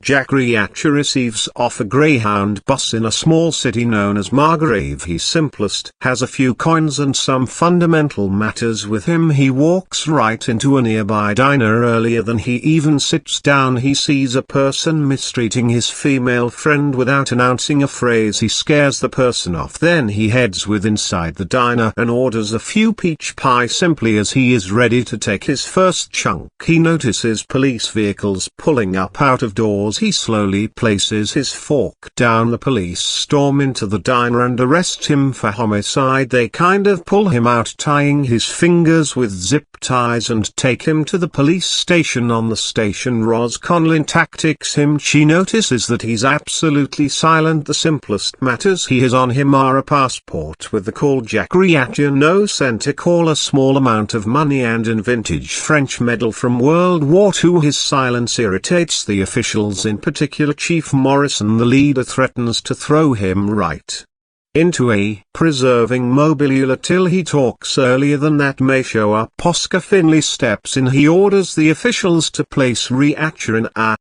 Jack Reacher receives off a Greyhound bus in a small city known as Margrave. He's simplest, has a few coins and some fundamental matters with him. He walks right into a nearby diner. Earlier than he even sits down, he sees a person mistreating his female friend. Without announcing a phrase, he scares the person off. Then he heads inside the diner and orders a few peach pie. Simply as he is ready to take his first chunk, he notices police vehicles pulling up out of doors. He slowly places his fork down. The police storm into the diner and arrest him for homicide. They kind of pull him out, tying his fingers with zip ties, and take him to the police station. On the station, Roz Conlon tactics him. She notices that he's absolutely silent. The simplest matters he has on him are a passport with the call Jack Reacher, no center call, a small amount of money, and a vintage French medal from World War II. His silence irritates the officials, in particular Chief Morrison. The leader threatens to throw him right into a preserving mobile till he talks. Earlier than that may show up. Oscar Finley steps in. He orders the officials to place Reacher in a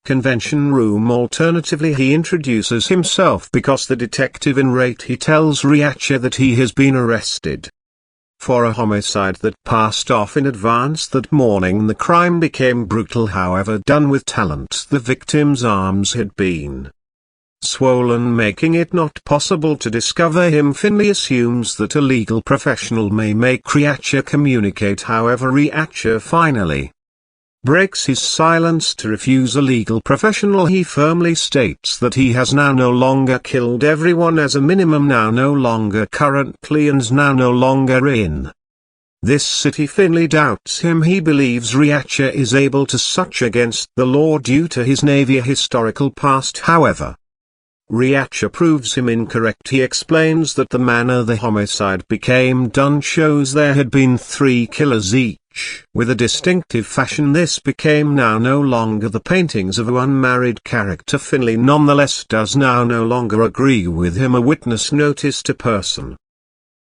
convention room. Alternatively, he introduces himself because the detective irate. He tells Reacher that he has been arrested for a homicide that passed off in advance that morning. The crime became brutal, however done with talent. The victim's arms had been swollen, making it not possible to discover him. Finley assumes that a legal professional may make Reacher communicate. However, Reacher finally breaks his silence to refuse a legal professional. He firmly states that he has now no longer killed everyone, as a minimum, now no longer currently, and now no longer in this city. Finley doubts him. He believes Reacher is able to such against the law due to his Navy historical past. However, Reacher proves him incorrect. He explains that the manner the homicide became done shows there had been 3 killers each, with a distinctive fashion. This became now no longer the paintings of a unmarried character. Finley nonetheless does now no longer agree with him. A witness noticed a person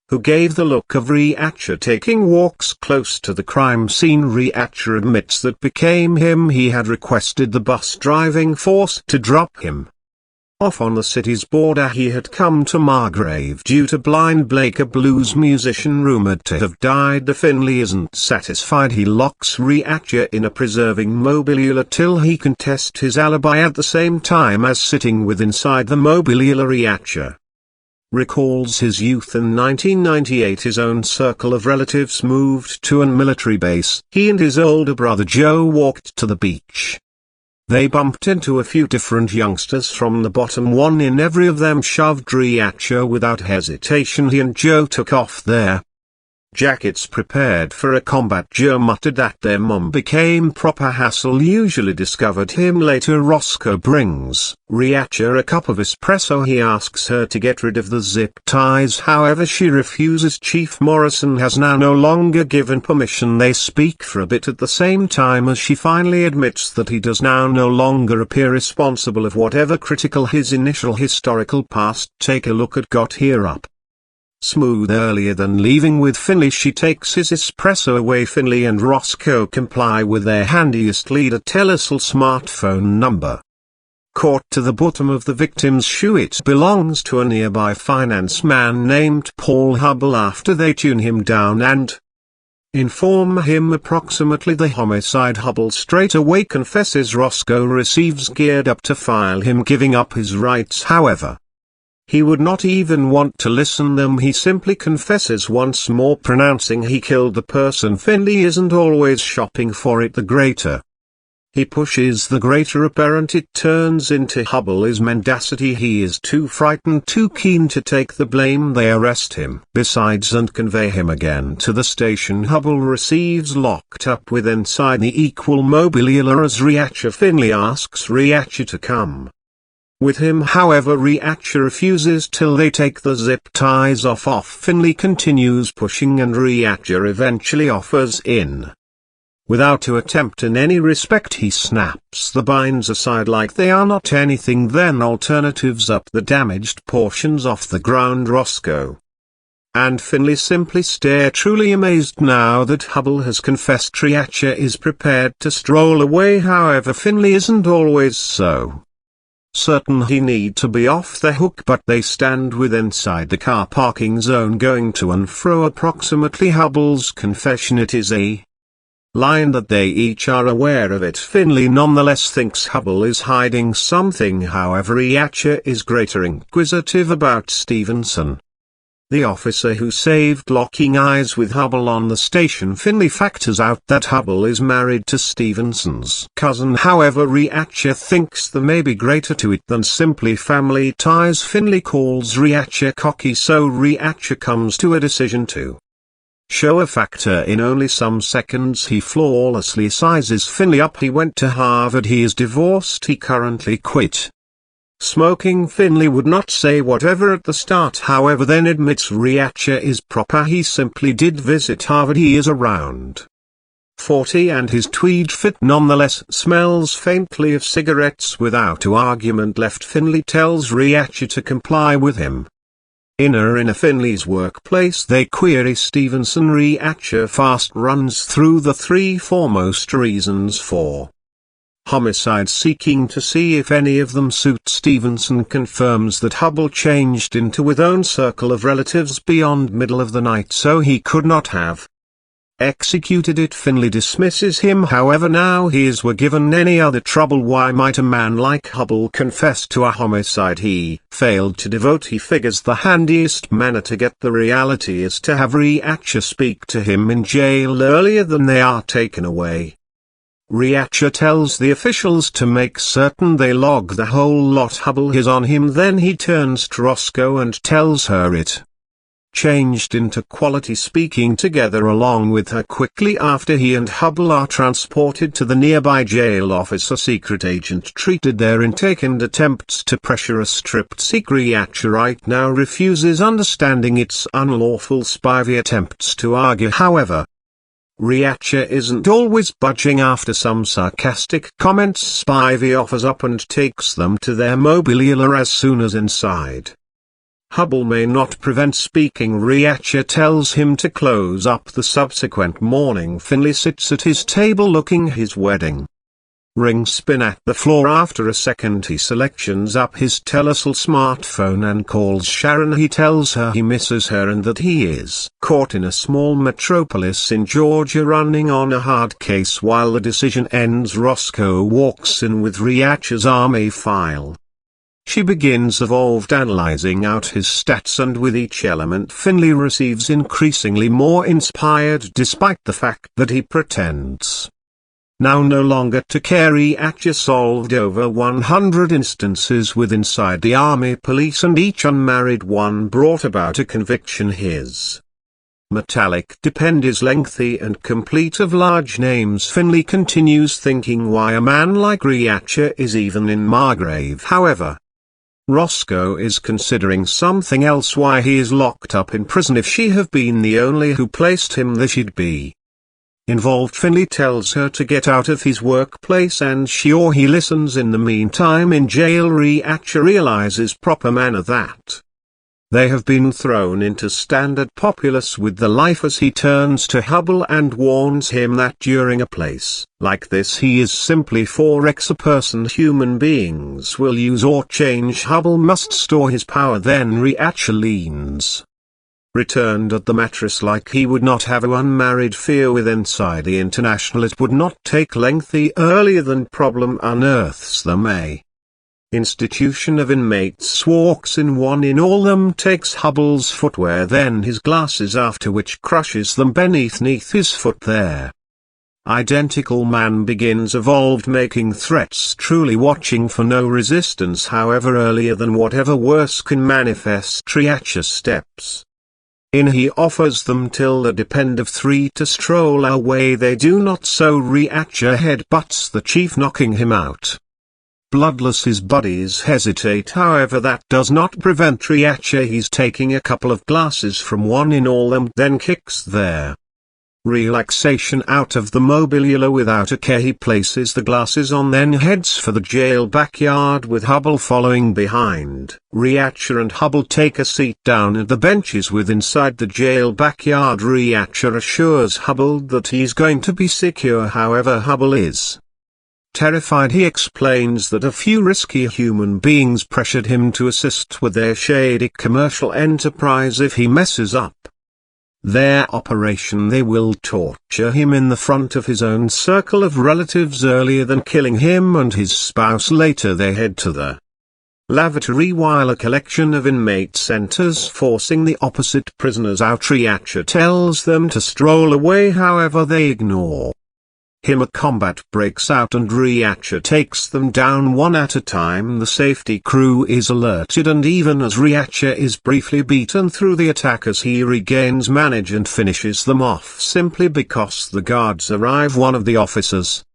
who gave the look of Reacher taking walks close to the crime scene. Reacher admits that became him. He had requested the bus driving force to drop him off on the city's border. He had come to Margrave due to Blind Blake, a blues musician rumored to have died. The Finley isn't satisfied. He locks Reacher in a preserving mobile till he can test his alibi. At the same time as sitting inside the mobile, Reacher recalls his youth. In 1998, his own circle of relatives moved to a military base. He and his older brother Joe walked to the beach. They bumped into a few different youngsters from the bottom. One in every of them shoved Reacher without hesitation. He and Joe took off their jackets, prepared for a combat. Joe muttered that their mom became proper hassle. Usually discovered him later. Roscoe brings Reacher a cup of espresso. He asks her to get rid of the zip ties, however she refuses. Chief Morrison has now no longer given permission. They speak for a bit at the same time as she finally admits that he does now no longer appear responsible of whatever critical his initial historical past. Take a look at Got Here Up Smooth. Earlier than leaving with Finley, she takes his espresso away. Finley and Roscoe comply with their handiest leader Telesal smartphone number. Caught to the bottom of the victim's shoe. It belongs to a nearby finance man named Paul Hubble. After they tune him down and inform him approximately the homicide, Hubble straight away confesses. Roscoe receives geared up to file him, giving up his rights. However, he would not even want to listen them. He simply confesses once more, pronouncing he killed the person. Finley isn't always shopping for it. The greater he pushes, the greater apparent it turns into. Hubble is mendacity. He is too frightened, too keen to take the blame. They arrest him besides and convey him again to the station. Hubble receives locked up with inside the equal mobile as Reacher. Finley asks Reacher to come with him, however Reacher refuses till they take the zip ties off. Finley continues pushing and Reacher eventually offers in. Without to attempt in any respect, he snaps the binds aside like they are not anything, then alternatives up the damaged portions off the ground. Roscoe and Finley simply stare, truly amazed now that Hubble has confessed. Reacher is prepared to stroll away, however Finley isn't always so certain he need to be off the hook, but they stand with inside the car parking zone going to and fro approximately Hubble's confession. It is a line that they each are aware of it. Finley nonetheless thinks Hubble is hiding something, however Reacher is greater inquisitive about Stevenson, the officer who saved. Locking eyes with Hubble on the station, Finley factors out that Hubble is married to Stevenson's cousin. However Reacher thinks there may be greater to it than simply family ties. Finley calls Reacher cocky, so Reacher comes to a decision to show a factor. In only some seconds he flawlessly sizes Finley up. He went to Harvard, he is divorced, he currently quit smoking. Finley would not say whatever at the start, however then admits Reacher is proper. He simply did visit Harvard. He is around 40 and his tweed fit nonetheless smells faintly of cigarettes. Without argument left, Finley tells Reacher to comply with him. In Finley's workplace they query Stevenson. Reacher fast runs through the three foremost reasons for homicide, seeking to see if any of them suit. Stevenson confirms that Hubble changed into his own circle of relatives beyond middle of the night, so he could not have executed it. Finley dismisses him, however now were given any other trouble, why might a man like Hubble confess to a homicide he failed to devote? He figures the handiest manner to get the reality is to have Reacher speak to him in jail earlier than they are taken away. Reacher tells the officials to make certain they log the whole lot Hubble has on him. Then he turns to Roscoe and tells her it changed into quality, speaking together along with her quickly after he and Hubble are transported to the nearby jail. Officer secret agent treated their intake and attempts to pressure a stripped secret. Reacher right now refuses, understanding it's unlawful. Spivey attempts to argue, however Reacher isn't always budging. After some sarcastic comments, Spivey offers up and takes them to their mobilia as soon as inside. Hubble may not prevent speaking. Reacher tells him to close up. The subsequent morning Finley sits at his table looking his wedding ring spin at the floor. After a second he selections up his Telesal smartphone and calls Sharon. He tells her he misses her and that he is caught in a small metropolis in Georgia running on a hard case. While the decision ends, Roscoe walks in with Reacher's army file. She begins evolved analyzing out his stats, and with each element Finley receives increasingly more inspired, despite the fact that he pretends now no longer to care. Reacher solved over 100 instances with inside the Army police, and each unmarried one brought about a conviction. His metallic depend is lengthy and complete of large names. Finley continues thinking why a man like Reacher is even in Margrave. However, Roscoe is considering something else, why he is locked up in prison. If she have been the only who placed him there, she'd be involved. Finley tells her to get out of his workplace and she or he listens. In the meantime in jail, Reacher realizes proper manner that they have been thrown into standard populace with the life, as he turns to Hubble and warns him that during a place like this he is simply 4x a person human beings will use or change. Hubble must store his power. Then Reacher leans returned at the mattress like he would not have a unmarried fear with inside the International. It would not take lengthy earlier than problem unearths them. A institution of inmates walks in, one in all them takes Hubble's footwear, then his glasses, after which crushes them beneath his foot. There identical man begins evolved making threats, truly watching for no resistance. However earlier than whatever worse can manifest, Reacher steps in. He offers them till the depend of 3 to stroll away. They do not, so Reacher headbutts the chief, knocking him out. Bloodless his buddies hesitate, however that does not prevent Reacher. He's taking a couple of glasses from one in all them, then kicks their Relaxation out of the mobilia without a care. He places the glasses on, then heads for the jail backyard with Hubble following behind. Reacher and Hubble take a seat down at the benches inside the jail backyard. Reacher assures Hubble that he's going to be secure, however Hubble is terrified. He explains that a few risky human beings pressured him to assist with their shady commercial enterprise. If he messes up their operation, they will torture him in the front of his own circle of relatives earlier than killing him and his spouse. Later they head to the lavatory while a collection of inmates enters, forcing the opposite prisoners out. Reacher tells them to stroll away, however they ignore him. A combat breaks out and Reacher takes them down one at a time. The safety crew is alerted, and even as Reacher is briefly beaten through the attackers, he regains manage and finishes them off simply because the guards arrive. One of the officers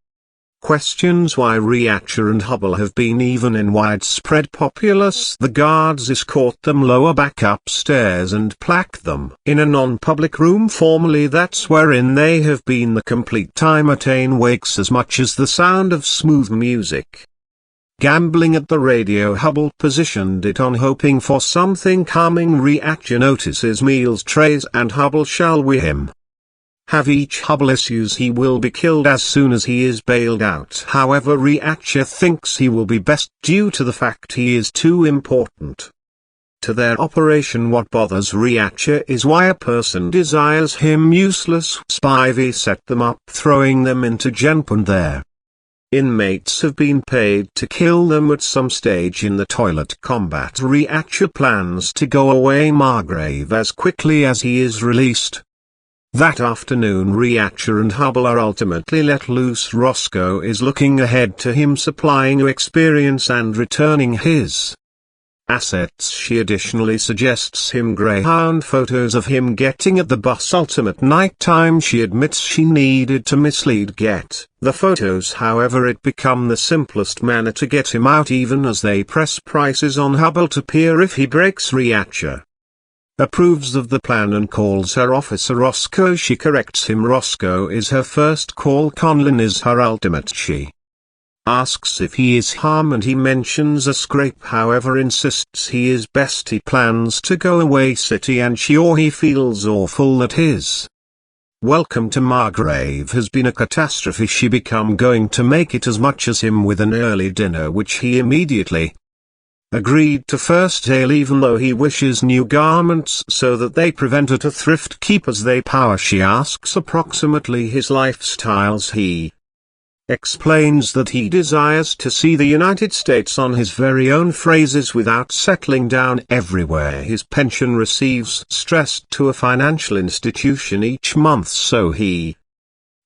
questions why Reacher and Hubble have been even in widespread populace. The guards escort them lower back upstairs and plaque them in a non-public room. Formerly that's wherein they have been. The complete time attain wakes as much as the sound of smooth music. Gambling at the radio. Hubble positioned it on, hoping for something calming. Reacher notices meals trays and Hubble shall we him have each. Hubble issues he will be killed as soon as he is bailed out. However, Reacher thinks he will be best due to the fact he is too important to their operation. What bothers Reacher is why a person desires him useless. Spivey set them up, throwing them into jail, and their inmates have been paid to kill them at some stage in the toilet combat. Reacher plans to go away Margrave as quickly as he is released. That afternoon Reacher and Hubble are ultimately let loose. Roscoe is looking ahead to him, supplying experience and returning his assets. She additionally suggests him Greyhound photos of him getting at the bus. Ultimate nighttime. She admits she needed to mislead Get the photos, however it become the simplest manner to get him out, even as they press prices on Hubble to peer if he breaks. Reacher approves of the plan and calls her Officer Roscoe. She corrects him. Roscoe is her first call. Conlon is her ultimate. She asks if he is harm and he mentions a scrape, however insists he is best. He plans to go away city and he feels awful that his welcome to Margrave has been a catastrophe. She become going to make it as much as him with an early dinner, which he immediately agreed to. First ale, even though he wishes new garments so that they prevent her to thrift keep as they power. She asks approximately his lifestyles. He explains that he desires to see the United States on his very own phrases without settling down everywhere. His pension receives stressed to a financial institution each month, so he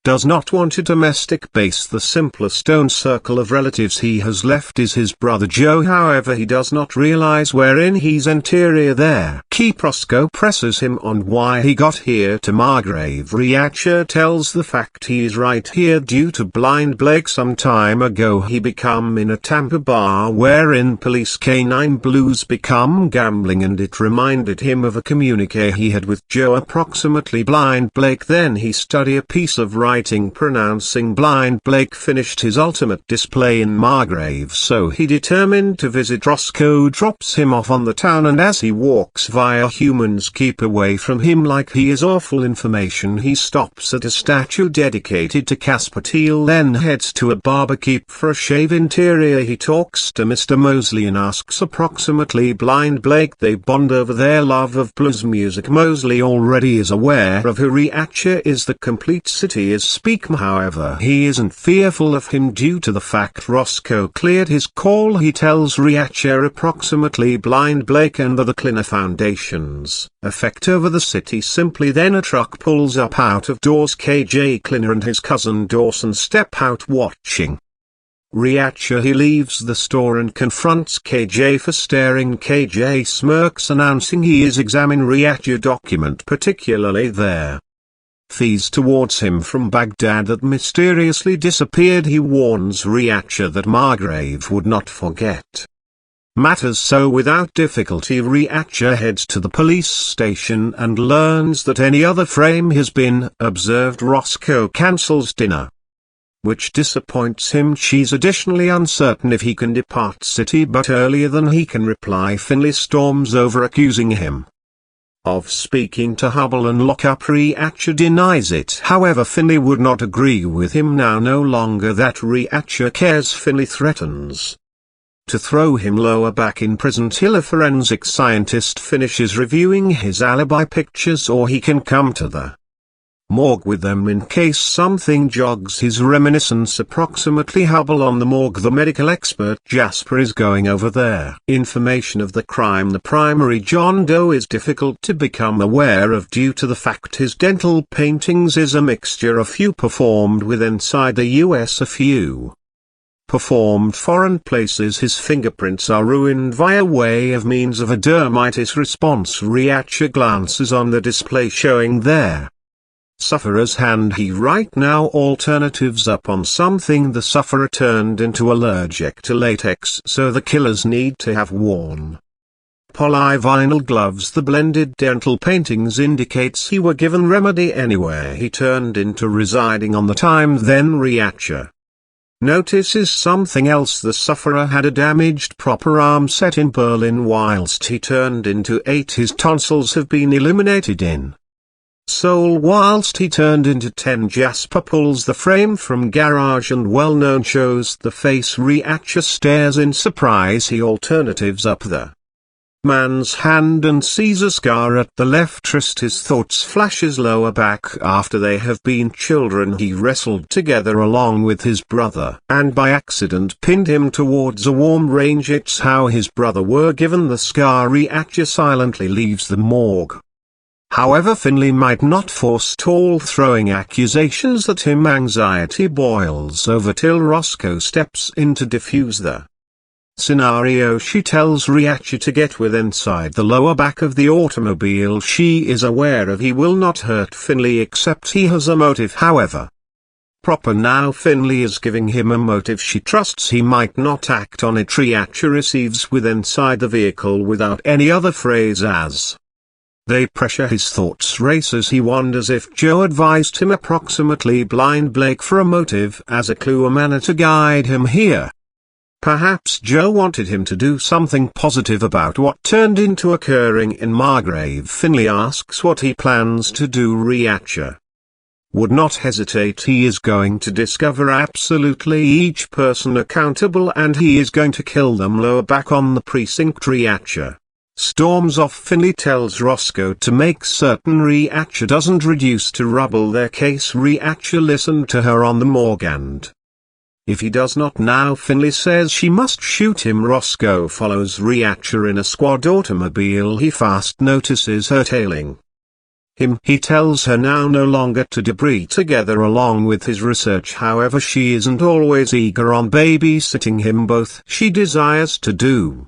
does not want a domestic base. The simplest own circle of relatives he has left is his brother Joe, however he does not realize wherein he's interior there. Roscoe presses him on why he got here to Margrave. Reacher tells the fact he is right here due to Blind Blake. Some time ago he become in a Tampa bar wherein police canine blues become gambling, and it reminded him of a communique he had with Joe, approximately Blind Blake. Then he study a piece of writing pronouncing Blind Blake finished his ultimate display in Margrave, so he determined to visit. Roscoe drops him off on the town, and as he walks via humans keep away from him like he is awful information, he stops at a statue dedicated to Casper Teal, then heads to a barber keep for a shave. Interior he talks to Mr. Mosley and asks approximately Blind Blake. They bond over their love of blues music. Mosley already is aware of who Reacher is. The complete city is speak, however he isn't fearful of him due to the fact Roscoe cleared his call. He tells Reacher approximately Blind Blake and the Cleaner Foundation's effect over the city. Simply then a truck pulls up out of doors. KJ Cleaner and his cousin Dawson step out watching Reacher. He leaves the store and confronts KJ for staring. KJ smirks, announcing he is examining Reacher document, particularly their fees towards him from Baghdad that mysteriously disappeared. He warns Reacher that Margrave would not forget matters so without difficulty Reactor heads to the police station and learns that any other frame has been observed. Roscoe cancels dinner, which disappoints him. She's additionally uncertain if he can depart city, but earlier than he can reply Finley storms over accusing him of speaking to Hubble and Lockup. Reactor denies it. However, Finley would not agree with him now. No longer that Reactor cares, Finley threatens to throw him lower back in prison till a forensic scientist finishes reviewing his alibi pictures, or he can come to the morgue with them in case something jogs his reminiscence. Approximately Hubble on the morgue. The medical expert Jasper is going over there. Information of the crime. The primary John Doe is difficult to become aware of due to the fact his dental paintings is a mixture of few performed with inside the US, a few performed foreign places. His fingerprints are ruined via way of means of a dermitis response. Reactor glances on the display showing there sufferer's hand. He right now alternatives up on something the sufferer turned into allergic to latex, so the killers need to have worn polyvinyl gloves. The blended dental paintings indicates he were given remedy anywhere he turned into residing on the time. Then Reactor notices something else. The sufferer had a damaged proper arm set in Berlin whilst he turned into 8. His tonsils have been eliminated in Seoul whilst he turned into 10. Jasper pulls the frame from garage and well-known shows the face. Reactor stares in surprise. He alternatives up the man's hand and sees a scar at the left wrist. His thoughts flashes lower back. After they have been children he wrestled together along with his brother and by accident pinned him towards a warm range. It's how his brother were given the scar. Reactor silently leaves the morgue. However, Finley might not forestall throwing accusations at him. Anxiety boils over till Roscoe steps in to defuse the scenario. She tells Reactor to get with inside the lower back of the automobile. She is aware of he will not hurt Finley except he has a motive. However, proper now Finley is giving him a motive. She trusts he might not act on it. Reactor receives with inside the vehicle without any other phrase as they pressure. His thoughts race as he wonders if Joe advised him approximately blind Blake for a motive as a clue, a manner to guide him here. Perhaps Joe wanted him to do something positive about what turned into occurring in Margrave. Finley asks what he plans to do. Reactor would not hesitate. He is going to discover absolutely each person accountable and he is going to kill them. Lower back on the precinct. Reactor storms off. Finley tells Roscoe to make certain Reactor doesn't reduce to rubble their case. Reactor listened to her on the morgue and if he does not now, Finley says she must shoot him. Roscoe follows Reactor in a squad automobile. He fast notices her tailing him. He tells her now no longer to debris together along with his research. However, she isn't always eager on babysitting him. Both she desires to do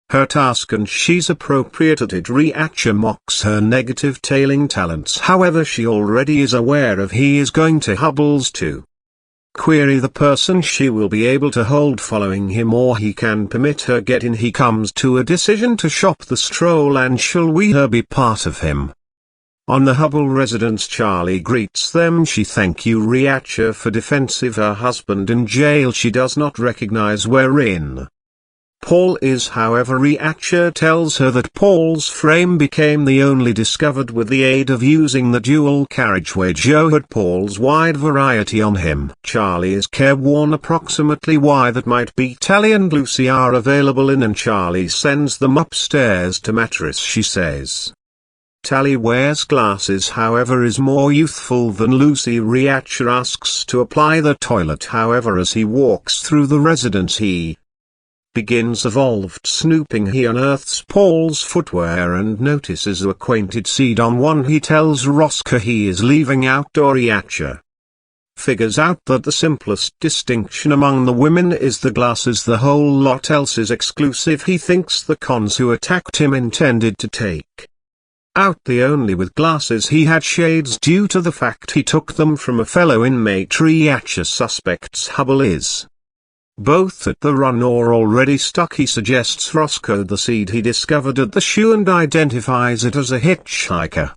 her task and she's appropriate at it. Reactor mocks her negative tailing talents. However, she already is aware of he is going to Hubble's to query the person she will be able to hold following him, or he can permit her get in. He comes to a decision to shop the stroll and shall we her be part of him. On the Hubble residence, Charlie greets them. She thank you Reactor for defensive her husband in jail. She does not recognize wherein Paul is. However, Reactor tells her that Paul's frame became the only discovered with the aid of using the dual carriageway. Joe had Paul's wide variety on him. Charlie is careworn. Approximately why that might be. Tally and Lucy are available in and Charlie sends them upstairs to mattress. She says Tally wears glasses, however is more youthful than Lucy. Reactor asks to apply the toilet. However, as he walks through the residence he begins evolved snooping. He unearths Paul's footwear and notices a acquainted seed on one. He tells Roscoe he is leaving outdoor. Reactor figures out that the simplest distinction among the women is the glasses. The whole lot else is exclusive. He thinks the cons who attacked him intended to take out the only with glasses he had shades due to the fact he took them from a fellow inmate. Reactor suspects Hubble is both at the run or already stuck. He suggests Roscoe the seed he discovered at the shoe and identifies it as a hitchhiker.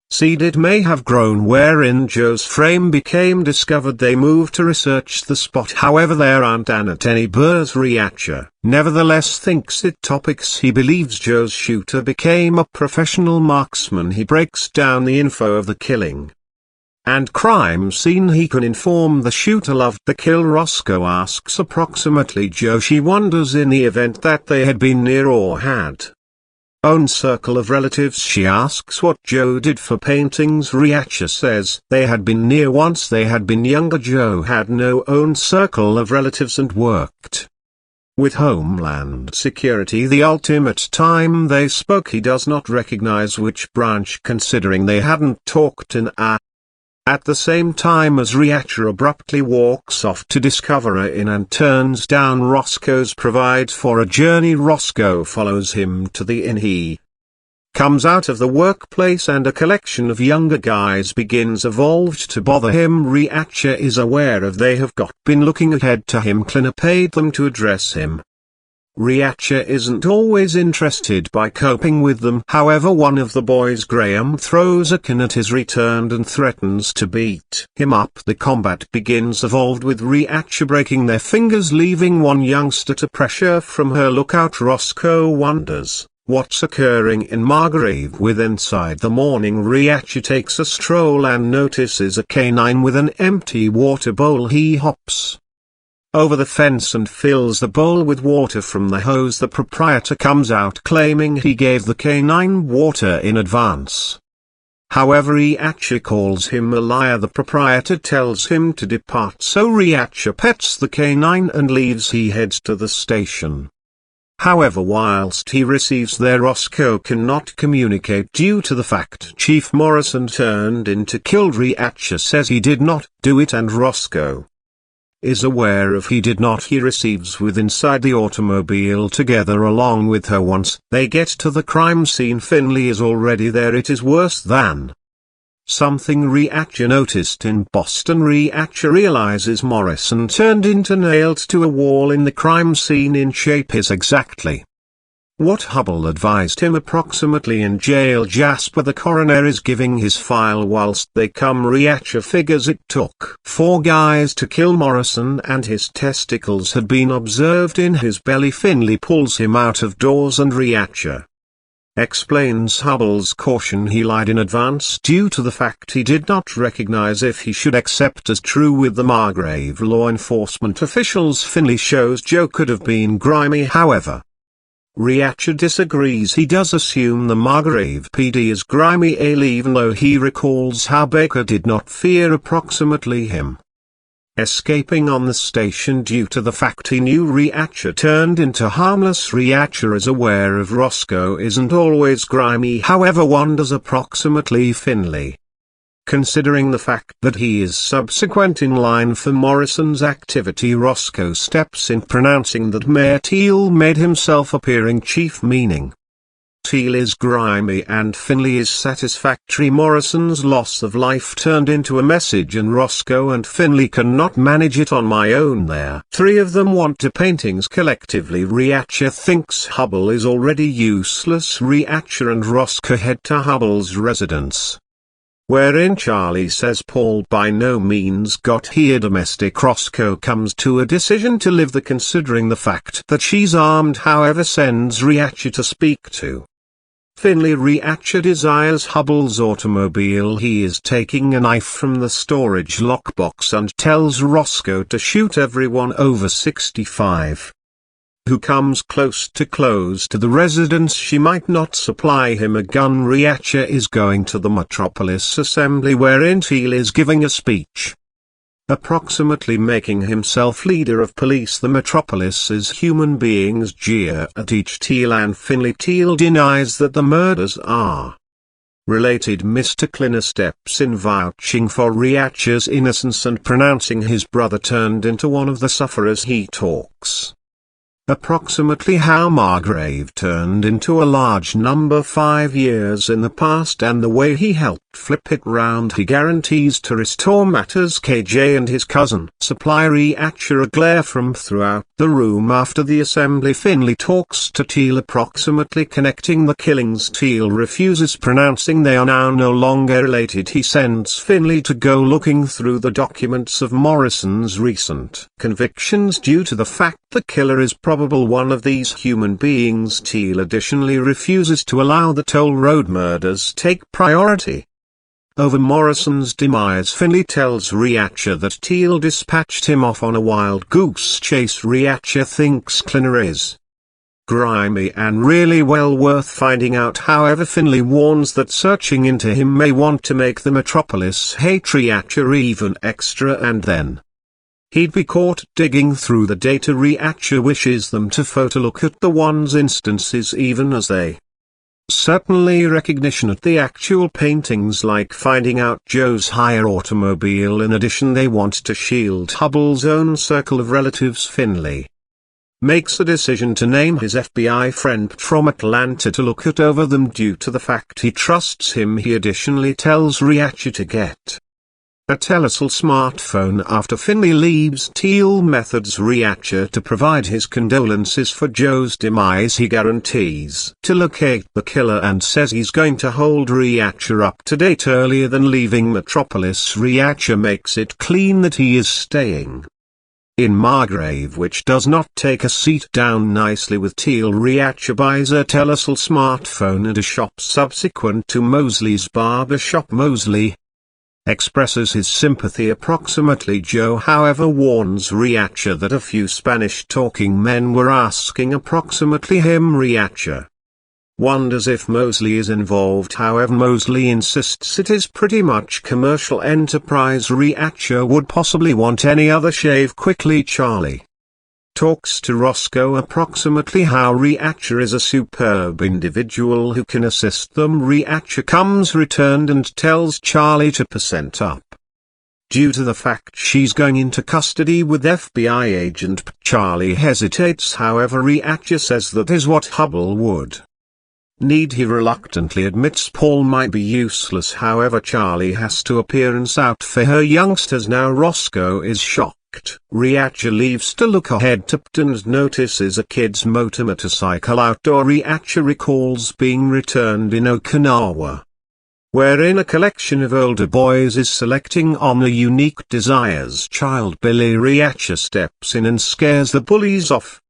Seed it may have grown wherein Joe's frame became discovered. They move to research the spot, however there aren't any birds. Reacher nevertheless thinks it topics. He believes Joe's shooter became a professional marksman. He breaks down the info of the killing and crime scene. He can inform the shooter loved the kill. Roscoe asks approximately Joe. She wonders in the event that they had been near or had own circle of relatives. She asks what Joe did for paintings. Reacher says they had been near once they had been younger. Joe had no own circle of relatives and worked with Homeland Security. The ultimate time they spoke, he does not recognize which branch considering they hadn't talked in a. At the same time as Reacher abruptly walks off to discover a inn and turns down Roscoe's provide for a journey. Roscoe follows him to the inn. He comes out of the workplace and a collection of younger guys begins evolved to bother him. Reacher is aware of they have been looking ahead to him. Clinner paid them to address him. Reacher isn't always interested by coping with them. However, one of the boys, Graham, throws a can at his return and threatens to beat him up. The combat begins evolved with Reacher breaking their fingers, leaving one youngster to pressure from her lookout. Roscoe wonders what's occurring in Margrave with inside. The morning, Reacher takes a stroll and notices a canine with an empty water bowl. He hops over the fence and fills the bowl with water from the hose. The proprietor comes out claiming he gave the canine water in advance. However, Reacher calls him a liar. The proprietor tells him to depart, so Reacher pets the canine and leaves. He heads to the station. However, whilst he receives there, Roscoe cannot communicate due to the fact Chief Morrison turned in to kill. Reacher says he did not do it and Roscoe is aware of he did not. He receives with inside the automobile together along with her. Once they get to the crime scene, Finley is already there. It is worse than something Reacher noticed in Boston. Reacher realizes Morrison turned into nailed to a wall in the crime scene in shape is exactly what Hubble advised him. Approximately in jail, Jasper the coroner is giving his file whilst they come. Reacher figures it took 4 guys to kill Morrison and his testicles had been observed in his belly. Finley pulls him out of doors and Reacher explains Hubble's caution. He lied in advance due to the fact he did not recognize if he should accept as true with the Margrave law enforcement officials. Finley shows Joe could have been grimy. However, Reacher disagrees. He does assume the Margrave PD is grimy even though he recalls how Baker did not fear approximately him escaping on the station due to the fact he knew Reacher turned into harmless. Reacher is aware of Roscoe isn't always grimy, however wonders approximately Finley, considering the fact that he is subsequent in line for Morrison's activity. Roscoe steps in, pronouncing that Mayor Teal made himself appearing chief, meaning Teal is grimy and Finley is satisfactory. Morrison's loss of life turned into a message and Roscoe and Finley cannot manage it on my own. There, 3 of them want to paintings collectively. Reacher thinks Hubble is already useless. Reacher and Roscoe head to Hubble's residence, wherein Charlie says Paul by no means got here domestic. Roscoe comes to a decision to live there considering the fact that she's armed, however sends Reacher to speak to Finley. Reacher desires Hubble's automobile. He is taking a knife from the storage lockbox and tells Roscoe to shoot everyone over 65 who comes close to the residence. She might not supply him a gun. Reacher is going to the Metropolis Assembly wherein Teal is giving a speech, approximately making himself leader of police. The Metropolis's human beings jeer at each Teal and Finley. Teal denies that the murders are related. Mr. Clinner steps in, vouching for Reacher's innocence and pronouncing his brother turned into one of the sufferers. He talks Approximately how Margrave turned into a large number 5 years in the past and the way he helped flip it round. He guarantees to restore matters. KJ and his cousin supply Reacture a glare from throughout the room after the assembly. Finley talks to Teal, approximately connecting the killings. Teal refuses, pronouncing they are now no longer related. He sends Finley to go looking through the documents of Morrison's recent convictions due to the fact the killer is probable one of these human beings. Teal additionally refuses to allow the Toll Road murders take priority over Morrison's demise. Finley tells Reacture that Teal dispatched him off on a wild goose chase. Reacture thinks Clinner is grimy and really well worth finding out. However, Finley warns that searching into him may want to make the Metropolis hate Reacture even extra, and then he'd be caught digging through the data. Reacture wishes them to photolook at the one's instances even as they certainly recognition at the actual paintings, like finding out Joe's hire automobile. In addition, they want to shield Hubbell's own circle of relatives. Finley makes a decision to name his FBI friend from Atlanta to look at over them due to the fact he trusts him. He additionally tells Reacture to get a Telesal smartphone after Finley leaves. Teal methods Reacture to provide his condolences for Joe's demise. He guarantees to locate the killer and says he's going to hold Reacture up to date earlier than leaving Metropolis. Reacture makes it clean that he is staying in Margrave, which does not take a seat down nicely with Teal. Reacture buys a Telesal smartphone at a shop subsequent to Mosley's barbershop. Mosley expresses his sympathy. Approximately Joe, however, warns Reacture that a few Spanish-talking men were asking approximately him. Reacture wonders if Mosley is involved. However, Mosley insists it is pretty much commercial enterprise. Reacture would possibly want any other shave quickly. Charlie talks to Roscoe approximately how Reacture is a superb individual who can assist them. Reacture comes returned and tells Charlie to percent up due to the fact she's going into custody with FBI agent P. Charlie hesitates, however Reacture says that is what Hubbell would need. He reluctantly admits Paul might be useless, however Charlie has to appearance out for her youngsters now. Roscoe is shocked. Reacture leaves to look ahead to P't and notices a kid's motorcycle outdoor. Reacture recalls being returned in Okinawa, wherein a collection of older boys is selecting on a unique Desires child. Billy. Reacture steps in and scares the bullies off.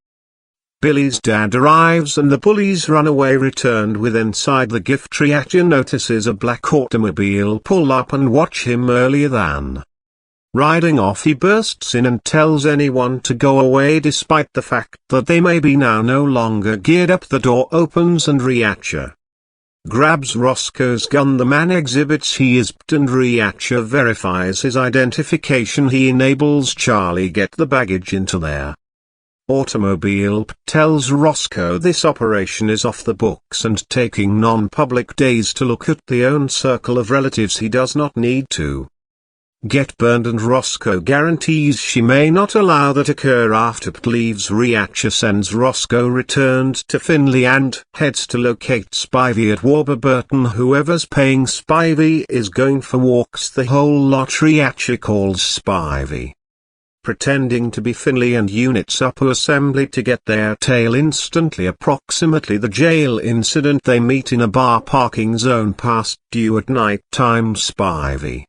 Billy's dad arrives and the bullies run away. Returned with inside the gift. Reacture notices a black automobile pull up and watch him. Earlier than riding off, he bursts in and tells anyone to go away despite the fact that they may be now no longer geared up. The door opens and Reacture grabs Roscoe's gun. The man exhibits he is P't and Reacture verifies his identification. He enables Charlie get the baggage into their automobile. P't tells Roscoe this operation is off the books and taking non-public days to look at the own circle of relatives. He does not need to get burned, and Roscoe guarantees she may not allow that occur. After P't leaves, Reacture sends Roscoe returned to Finley and heads to locate Spivey at Warburton. Whoever's paying Spivey is going for walks the whole lot. Reacture calls Spivey, pretending to be Finley, and units up to assembly to get their tail instantly. Approximately the jail incident, they meet in a bar parking zone past due at night time. Spivey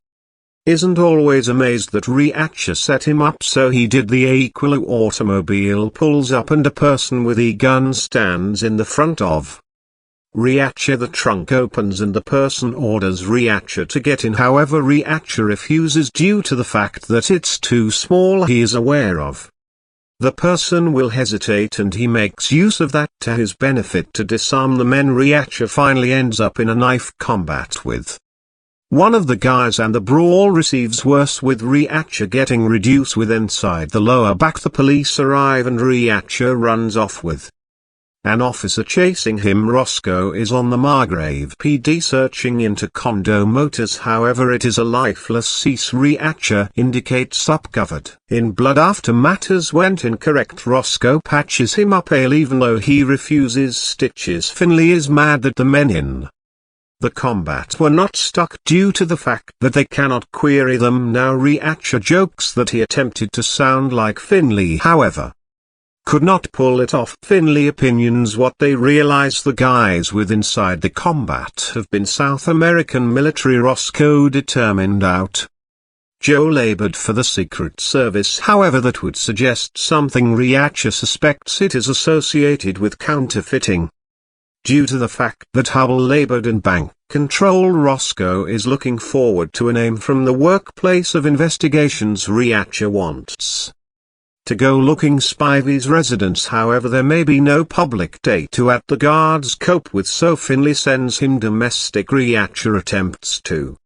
isn't always amazed that Reacture set him up, so he did. The Aquila automobile pulls up and a person with a gun stands in the front of Reacture. The trunk opens and the person orders Reacture to get in, however Reacture refuses due to the fact that it's too small. He is aware of the person will hesitate and he makes use of that to his benefit to disarm the men. Reacture finally ends up in a knife combat with one of the guys and the brawl receives worse, with Reacture getting reduced with inside the lower back. The police arrive and Reacture runs off with An officer chasing him. Roscoe is on the Margrave PD searching into condo motors, however it is a lifeless cease. Reacher indicates up covered in blood after matters went incorrect. Roscoe patches him up even though he refuses stitches. Finley is mad that the men in the combat were not stuck due to the fact that they cannot query them now. Reacher jokes that he attempted to sound like Finley, however could not pull it off. Finley opinions what they realize the guys with inside the combat have been South American military. Roscoe determined out. Joe labored for the Secret Service, however that would suggest something. Reacher suspects it is associated with counterfeiting. Due to the fact that Hubble labored in bank control, Roscoe is looking forward to a name from the workplace of investigations. Reacher wants to go looking Spivey's residence, however there may be no public date to at the guards cope with, so Finley sends him domestic. Reacher attempts to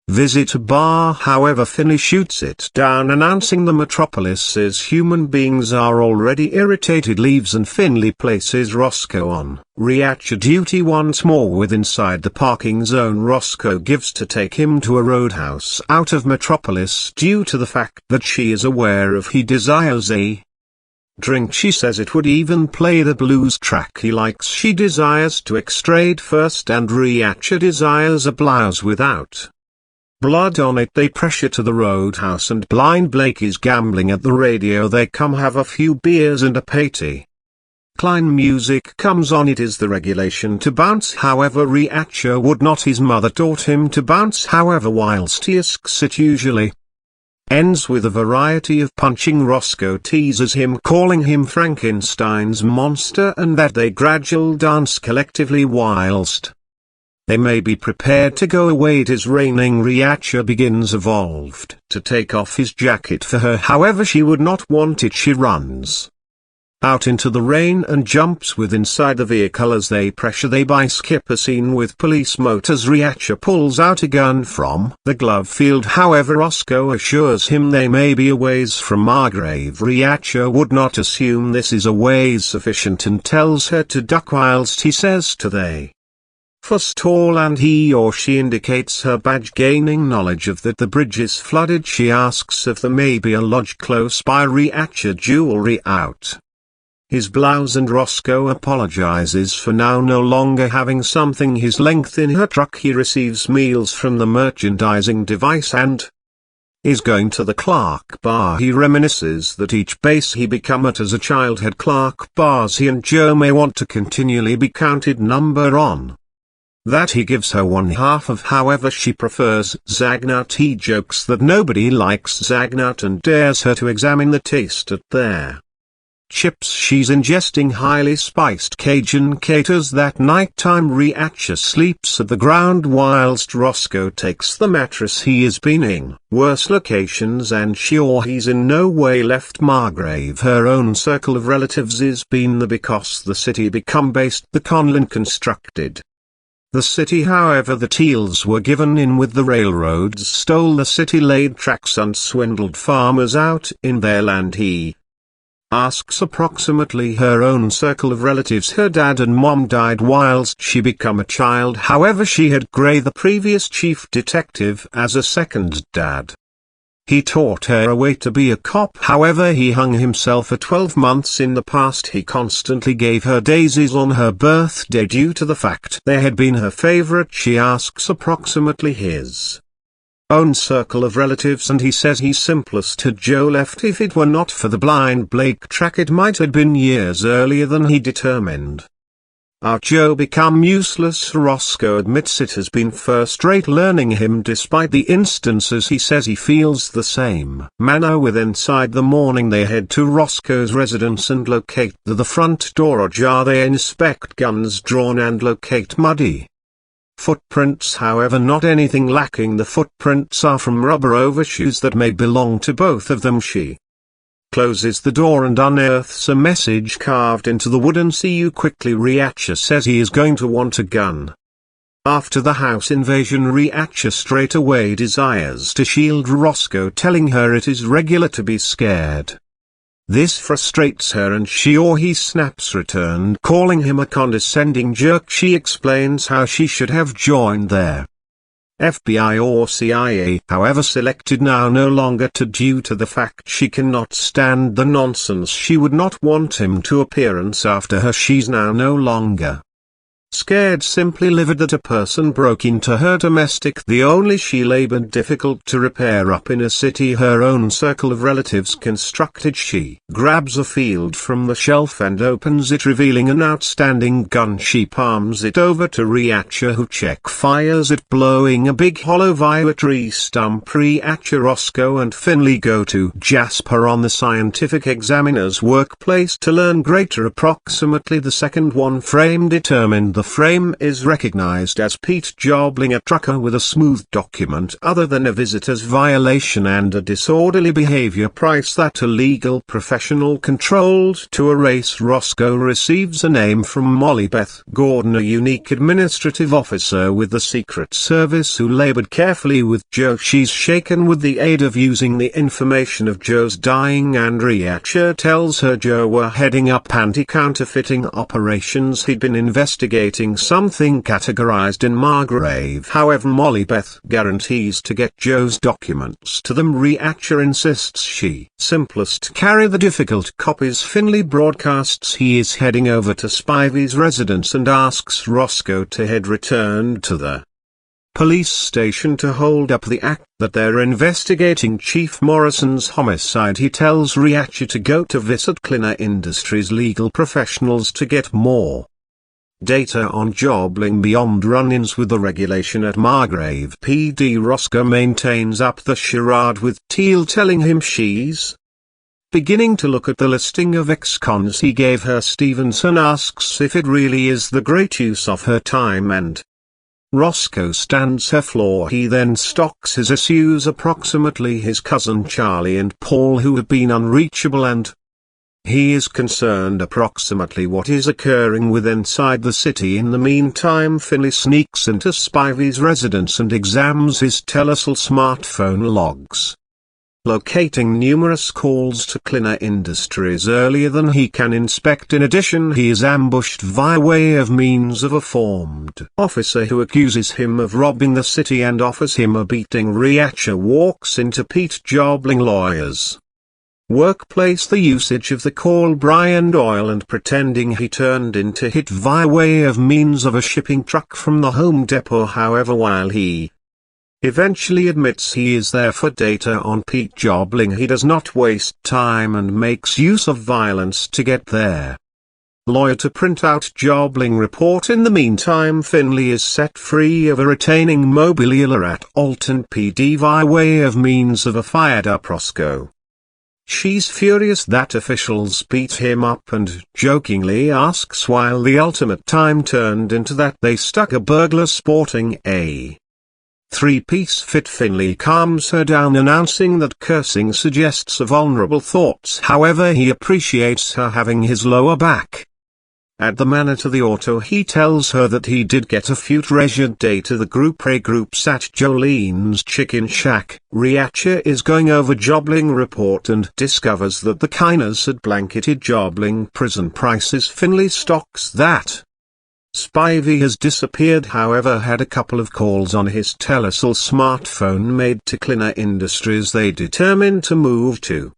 visit a bar, however Finley shoots it down, announcing the metropolis's human beings are already irritated, leaves, and Finley places Roscoe on Reacher duty once more with inside the parking zone. Roscoe gives to take him to a roadhouse out of Metropolis due to the fact that she is aware of he desires a drink. She says it would even play the blues track he likes. She desires to extrade first and Reacher desires a blouse without blood on it. They pressure to the roadhouse and Blind Blake is gambling at the radio. They come have a few beers and a patty. Klein music comes on. It is the regulation to bounce, however Reacher would not. His mother taught him to bounce, however whilst he asks it usually ends with a variety of punching. Roscoe teases him, calling him Frankenstein's monster, and that they gradual dance collectively whilst they may be prepared to go away. It is raining. Reacher begins evolved to take off his jacket for her, however she would not want it. She runs out into the rain and jumps with inside the vehicle. As they pressure they skip a scene with police motors. Reacher pulls out a gun from the glove field, however Roscoe assures him they may be a ways from Margrave. Reacher would not assume this is a ways sufficient and tells her to duck whilst he says to they forestall, and he or she indicates her badge. Gaining knowledge of that the bridge is flooded, she asks if there may be a lodge close by. Reacher jewelry out his blouse and Roscoe apologizes for now no longer having something his length in her truck. He receives meals from the merchandising device and is going to the Clark bar. He reminisces that each base he become at as a child had Clark bars. He and Joe may want to continually be counted number on that he gives her one half of, however she prefers Zagnut. He jokes that nobody likes Zagnut and dares her to examine the taste at their chips. She's ingesting highly spiced Cajun caters that nighttime. Reacher sleeps at the ground whilst Roscoe takes the mattress. He has been in worse locations and sure he's in no way left Margrave. Her own circle of relatives is been the because the city become based the Conlin constructed the city, however the Teals were given in with the railroads stole the city, laid tracks and swindled farmers out in their land. He asks approximately her own circle of relatives. Her dad and mom died whilst she become a child, however she had Gray, the previous chief detective, as a second dad. He taught her a way to be a cop, however he hung himself at 12 months in the past. He constantly gave her daisies on her birthday due to the fact they had been her favorite. She asks approximately his own circle of relatives and he says he simplest had Joe left. If it were not for the Blind Blake track it might have been years earlier than he determined. Our Joe become useless. Roscoe admits it has been first-rate learning him despite the instances he says he feels the same manner with. Inside the morning they head to Roscoe's residence and locate the front door ajar. They inspect guns drawn and locate muddy footprints, however not anything lacking. The footprints are from rubber overshoes that may belong to both of them. She closes the door and unearths a message carved into the wood and see you quickly. Reacher says he is going to want a gun. After the house invasion, Reacher straight away desires to shield Roscoe, telling her it is regular to be scared. This frustrates her and she or he snaps returned, calling him a condescending jerk. She explains how she should have joined their FBI or CIA, however selected now no longer due to the fact she cannot stand the nonsense. She would not want him to appearance after her. She's now no longer scared, simply livid that a person broke into her domestic, the only she labored difficult to repair up in a city her own circle of relatives constructed. She grabs a field from the shelf and opens it, revealing an outstanding gun. She palms it over to Riacha, who fires it, blowing a big hollow via a tree stump. Riacha, Roscoe and Finley go to Jasper on the scientific examiner's workplace to learn greater. Approximately the second one frame determined the frame is recognized as Pete Jobling, a trucker with a smooth document other than a visitor's violation and a disorderly behavior price that a legal professional controlled to erase. Roscoe receives a name from Molly Beth Gordon, a unique administrative officer with the Secret Service who labored carefully with Joe. She's shaken with the aid of using the information of Joe's dying, and Riacha tells her Joe were heading up anti-counterfeiting operations. He'd been investigating something categorized in Margrave. However, Molly Beth guarantees to get Joe's documents to them. Riacha insists she simplest carry the difficult copies. Finley broadcasts he is heading over to Spivey's residence and asks Roscoe to head returned to the police station to hold up the act that they're investigating Chief Morrison's homicide. He tells Riacha to go to visit Clina Industries legal professionals to get more data on Jobling beyond run-ins with the regulation at Margrave PD. Roscoe maintains up the charade with Teal, telling him she's beginning to look at the listing of ex-cons he gave her. Stevenson asks if it really is the great use of her time, and Roscoe stands her floor. He then stocks his issues, approximately his cousin Charlie and Paul, who have been unreachable, and he is concerned approximately what is occurring with inside the city. In the meantime, Finley sneaks into Spivey's residence and examines his Telecel smartphone logs, locating numerous calls to Clina Industries earlier than he can inspect. In addition, he is ambushed via way of means of a formed officer who accuses him of robbing the city and offers him a beating. Riacha walks into Pete Jobling lawyer's workplace, the usage of the call Brian Doyle and pretending he turned into hit via way of means of a shipping truck from the Home Depot. However, while he eventually admits he is there for data on Pete Jobling, he does not waste time and makes use of violence to get there. Lawyer to print out Jobling report. In the meantime, Finley is set free of a retaining mobilia at Alton PD via way of means of a fired-up Roscoe. She's furious that officials beat him up and jokingly asks while the ultimate time turned into that they stuck a burglar sporting a three-piece fit. Finley calms her down, announcing that cursing suggests a vulnerable thoughts. However, he appreciates her having his lower back. At the manor to the auto, he tells her that he did get a few treasured data. The group regroups at Jolene's Chicken Shack. Riacha is going over Jobling report and discovers that the Kinas had blanketed Jobling prison prices. Finley stocks that Spivey has disappeared, however had a couple of calls on his Telecel smartphone made to Clina Industries. They determine to move to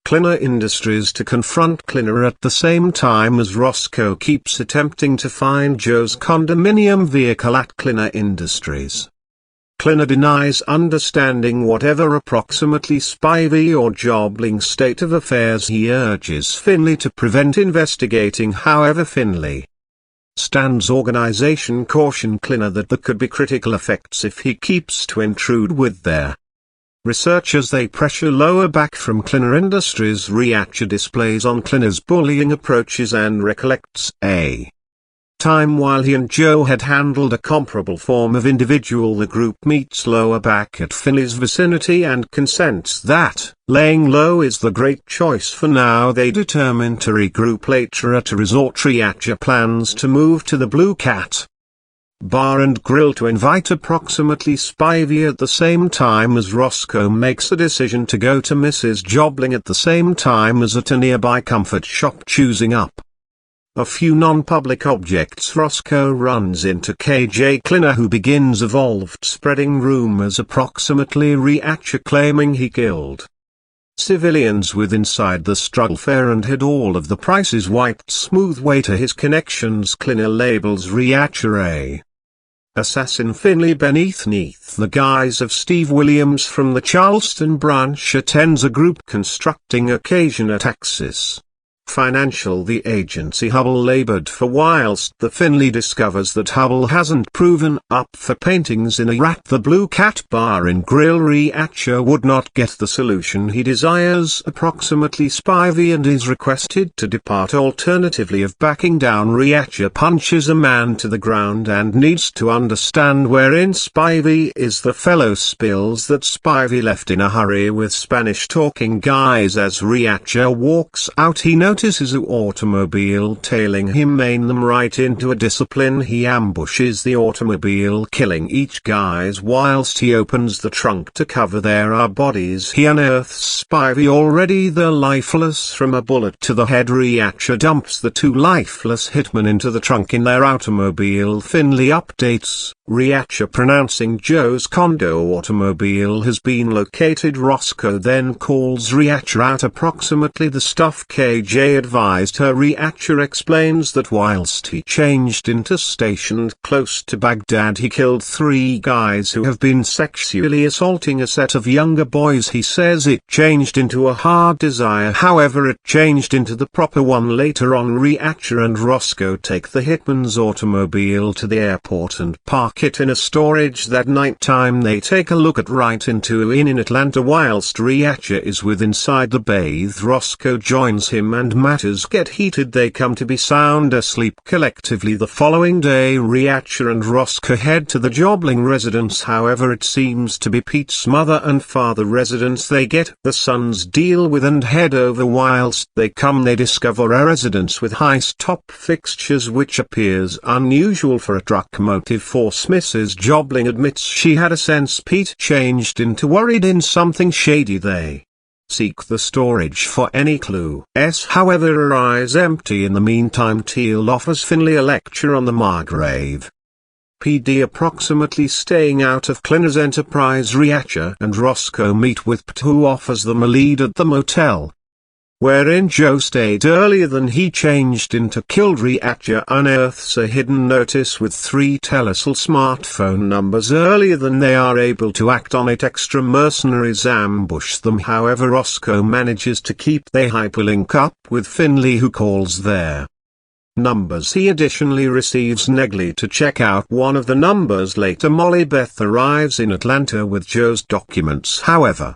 Clina Industries to confront Clina at the same time as Roscoe keeps attempting to find Joe's condominium vehicle at Clina Industries. Clina denies understanding whatever approximately Spivey or Jobling's state of affairs. He urges Finley to prevent investigating. However, Finley stands organization caution Clina that there could be critical effects if he keeps to intrude with their research as they pressure lower back from Clina Industries. Riacha displays on Clina's bullying approaches and recollects a time while he and Joe had handled a comparable form of individual. The group meets lower back at Finley's vicinity and consents that laying low is the great choice for now. They determine to regroup later at a resort. Riacha plans to move to the Blue Cat Bar and Grill to invite approximately Spivey at the same time as Roscoe makes a decision to go to Mrs. Jobling at the same time as at a nearby comfort shop choosing up a few non-public objects. Roscoe runs into KJ Klinner, who begins evolved spreading rumors approximately Reacher claiming he killed civilians with inside the struggle fair and had all of the prices wiped smooth way to his connections. Klinner labels Reacher a assassin Finley beneath the guise of Steve Williams from the Charleston branch attends a group constructing occasion at Axis Financial, the agency Hubble labored for, whilst the Finley discovers that Hubble hasn't proven up for paintings in a rat the Blue Cat Bar and Grill. Reacher would not get the solution he desires approximately Spivey and is requested to depart. Alternatively of backing down, Reacher punches a man to the ground and needs to understand wherein Spivey is. The fellow spills that Spivey left in a hurry with Spanish talking guys. As Reacher walks out, he notices an automobile tailing him, aim them right into a discipline. He ambushes the automobile, killing each guys. Whilst he opens the trunk to cover there are bodies, he unearths Spivey already there lifeless from a bullet to the head. Reacher dumps the two lifeless hitmen into the trunk in their automobile. Finley updates Reacher pronouncing Joe's condo automobile has been located. Roscoe then calls Reacher out approximately the stuff KJ advised her. Reacher explains that whilst he changed into stationed close to Baghdad, he killed 3 guys who have been sexually assaulting a set of younger boys. He says it changed into a hard desire, however it changed into the proper one later on. Reacher and Roscoe take the hitman's automobile to the airport and park it in a storage. That night time they take a look at right into in Atlanta. Whilst Reacher is with inside the bathe, Roscoe joins him and matters get heated. They come to be sound asleep collectively. The following day Reacher and Roscoe head to the Jobling residence, however it seems to be Pete's mother and father residence they get the son's deal with and head over. Whilst they come they discover a residence with high-top fixtures, which appears unusual for a drug motive force. Mrs. Jobling admits she had a sense Pete changed into worried in something shady. They seek the storage for any clues. However her eyes empty. In the meantime Teal offers Finley a lecture on the Margrave PD approximately staying out of Klinner's enterprise. Reacher and Roscoe meet with Pete, who offers them a lead at the motel wherein Joe stayed earlier than he changed into. Killed. Reacher unearths a hidden notice with 3 Telcel smartphone numbers. Earlier than they are able to act on it, extra mercenaries ambush them, however Roscoe manages to keep they hyperlink up with Finley, who calls their numbers. He additionally receives Negley to check out one of the numbers. Later Molly Beth arrives in Atlanta with Joe's documents, however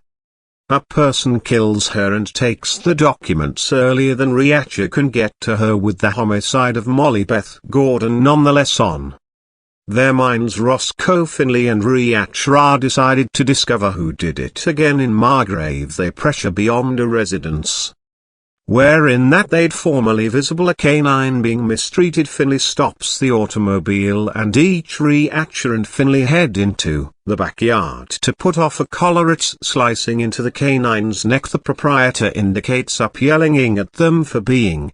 a person kills her and takes the documents earlier than Reacher can get to her, with the homicide of Molly Beth Gordon nonetheless on their minds. Roscoe, Finley and Reacher are decided to discover who did it. Again in Margrave they pressure beyond a residence wherein that they'd formerly visible a canine being mistreated. Finley stops the automobile and each Reacher and Finley head into the backyard to put off a collar it's slicing into the canine's neck. The proprietor indicates up, yelling at them for being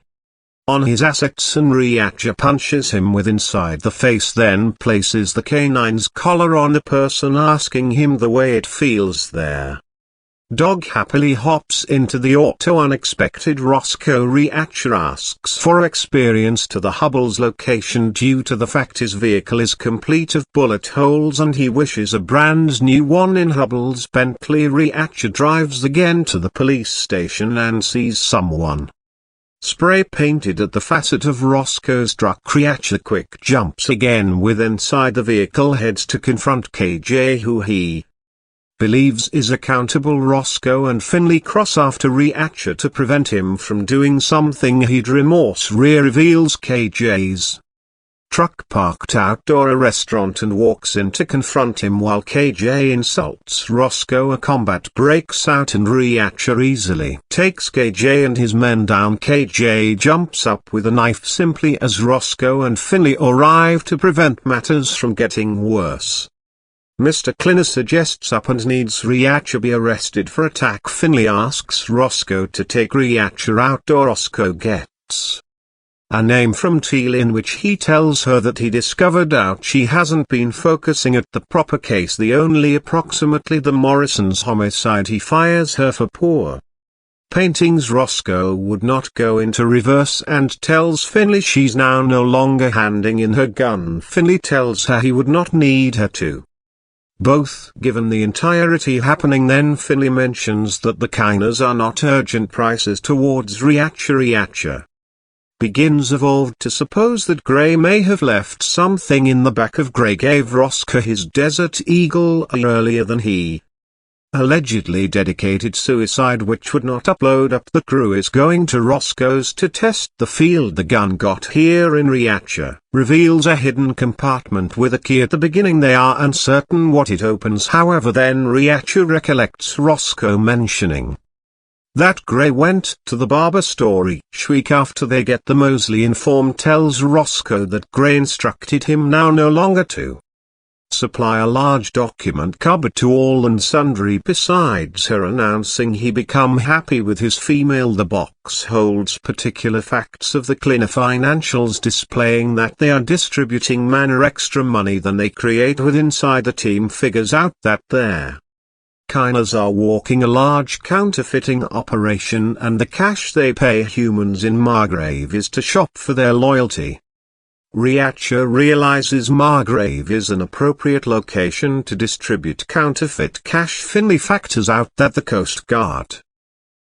on his assets, and Reacher punches him with inside the face, then places the canine's collar on the person, asking him the way it feels there. Dog happily hops into the auto. Unexpected Roscoe. Reacher asks for experience to the Hubble's location due to the fact his vehicle is complete of bullet holes and he wishes a brand new one in Hubble's Bentley. Reacher drives again to the police station and sees someone spray painted at the facet of Roscoe's truck. Reacher quick jumps again with inside the vehicle, heads to confront KJ, who he believes is accountable. Roscoe and Finley cross after Reacher to prevent him from doing something he'd remorse. Reveals KJ's truck parked outdoor a restaurant and walks in to confront him while KJ insults Roscoe. A combat breaks out and Reacher easily takes KJ and his men down. KJ jumps up with a knife simply as Roscoe and Finley arrive to prevent matters from getting worse. Mr. Clinner suggests up and needs Reacher be arrested for attack. Finley asks Roscoe to take Reacher outdoor. Roscoe gets a name from Teal in which he tells her that he discovered out she hasn't been focusing at the proper case, the only approximately the Morrison's homicide. He fires her for poor paintings. Roscoe would not go into reverse and tells Finley she's now no longer handing in her gun. Finley tells her he would not need her to. Both given the entirety happening. Then Finley mentions that the Kiners are not urgent prices towards Reacher. Reacher begins evolved to suppose that Gray may have left something in the back of. Gray gave Roscoe his Desert Eagle earlier than he allegedly dedicated suicide, which would not upload up. The crew is going to Roscoe's to test the field the gun got here in. Reacher reveals a hidden compartment with a key at the beginning. They are uncertain what it opens, however then Reacher recollects Roscoe mentioning that Gray went to the barber store each week after they get the Mosley informed tells Roscoe that Gray instructed him now no longer to supply a large document cupboard to all and sundry besides her announcing he become happy with his female. The box holds particular facts of the Clinner financials displaying that they are distributing manner extra money than they create with. Inside the team figures out that their Kiners are walking a large counterfeiting operation and the cash they pay humans in Margrave is to shop for their loyalty. Reacher realizes Margrave is an appropriate location to distribute counterfeit cash. Finley factors out that the Coast Guard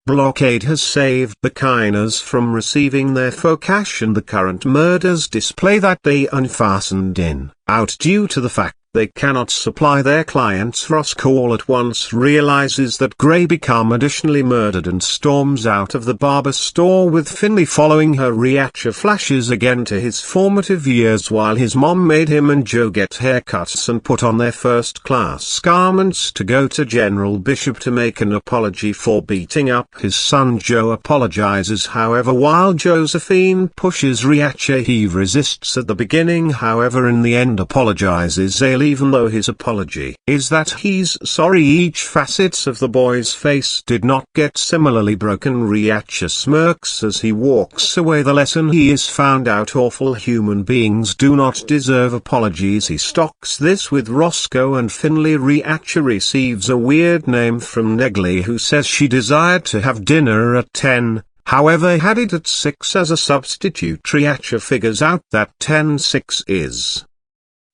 blockade has saved the Kiners from receiving their faux cash and the current murders display that they unfastened in out due to the fact they cannot supply their clients. Roscoe all at once realizes that Gray become additionally murdered and storms out of the barber store with Finley following her. Reacher flashes again to his formative years while his mom made him and Joe get haircuts and put on their first-class garments to go to General Bishop to make an apology for beating up his son. Joe apologizes, however, while Josephine pushes Reacher. He resists at the beginning, however in the end apologizes, even though his apology is that he's sorry. Each facets of the boy's face did not get similarly broken. Reacher smirks as he walks away. The lesson he is found out: awful human beings do not deserve apologies. He stocks this with Roscoe and Finley. Reacher receives a weird name from Negley, who says she desired to have dinner at 10, however had it at 6 as a substitute. Reacher figures out that 10-6 is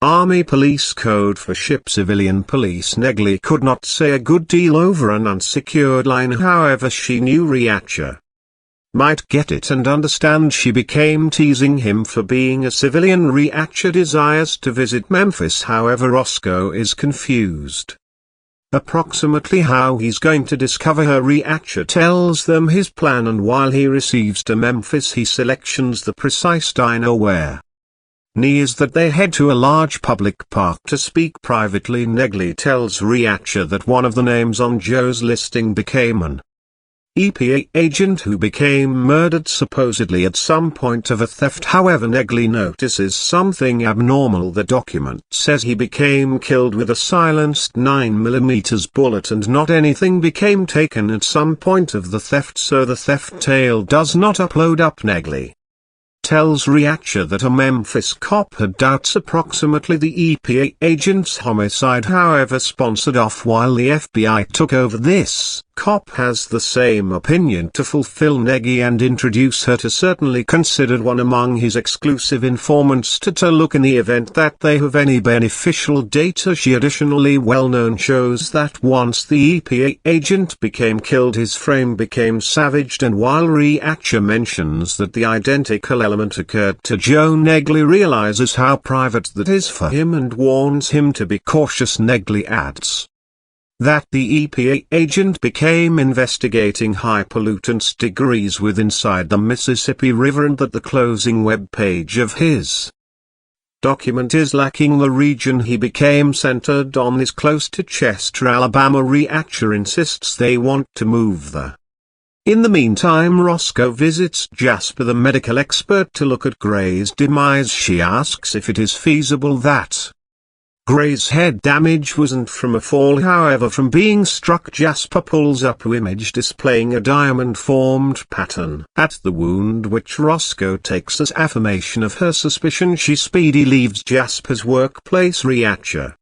Army police code for ship civilian police. Negley could not say a good deal over an unsecured line, however she knew Reacher might get it and understand. She became teasing him for being a civilian. Reacher desires to visit Memphis, however Roscoe is confused approximately how he's going to discover her. Reacher tells them his plan, and while he receives to Memphis he selections the precise diner where is that they head to a large public park to speak privately. Negley tells Reacher that one of the names on Joe's listing became an EPA agent who became murdered supposedly at some point of a theft. However, Negley notices something abnormal. The document says he became killed with a silenced 9mm bullet and not anything became taken at some point of the theft, so the theft tale does not upload up. Negley tells Reacher that a Memphis cop had doubts approximately the EPA agent's homicide, however sponsored off while the FBI took over. This cop has the same opinion to fulfill Negy and introduce her to certainly considered one among his exclusive informants to look in the event that they have any beneficial data. She additionally well known shows that once the EPA agent became killed his frame became savaged, and while Reacher mentions that the identical element occurred to Joe, Negley realizes how private that is for him and warns him to be cautious. Negley adds that the EPA agent became investigating high pollutants degrees with inside the Mississippi River, and that the closing web page of his document is lacking. The region he became centered on is close to Chester, Alabama. Reacher insists they want to move there. In the meantime, Roscoe visits Jasper, the medical expert, to look at Gray's demise. She asks if it is feasible that Gray's head damage wasn't from a fall, however from being struck. Jasper pulls up an image displaying a diamond-formed pattern at the wound, which Roscoe takes as affirmation of her suspicion. She speedily leaves Jasper's workplace. Reacher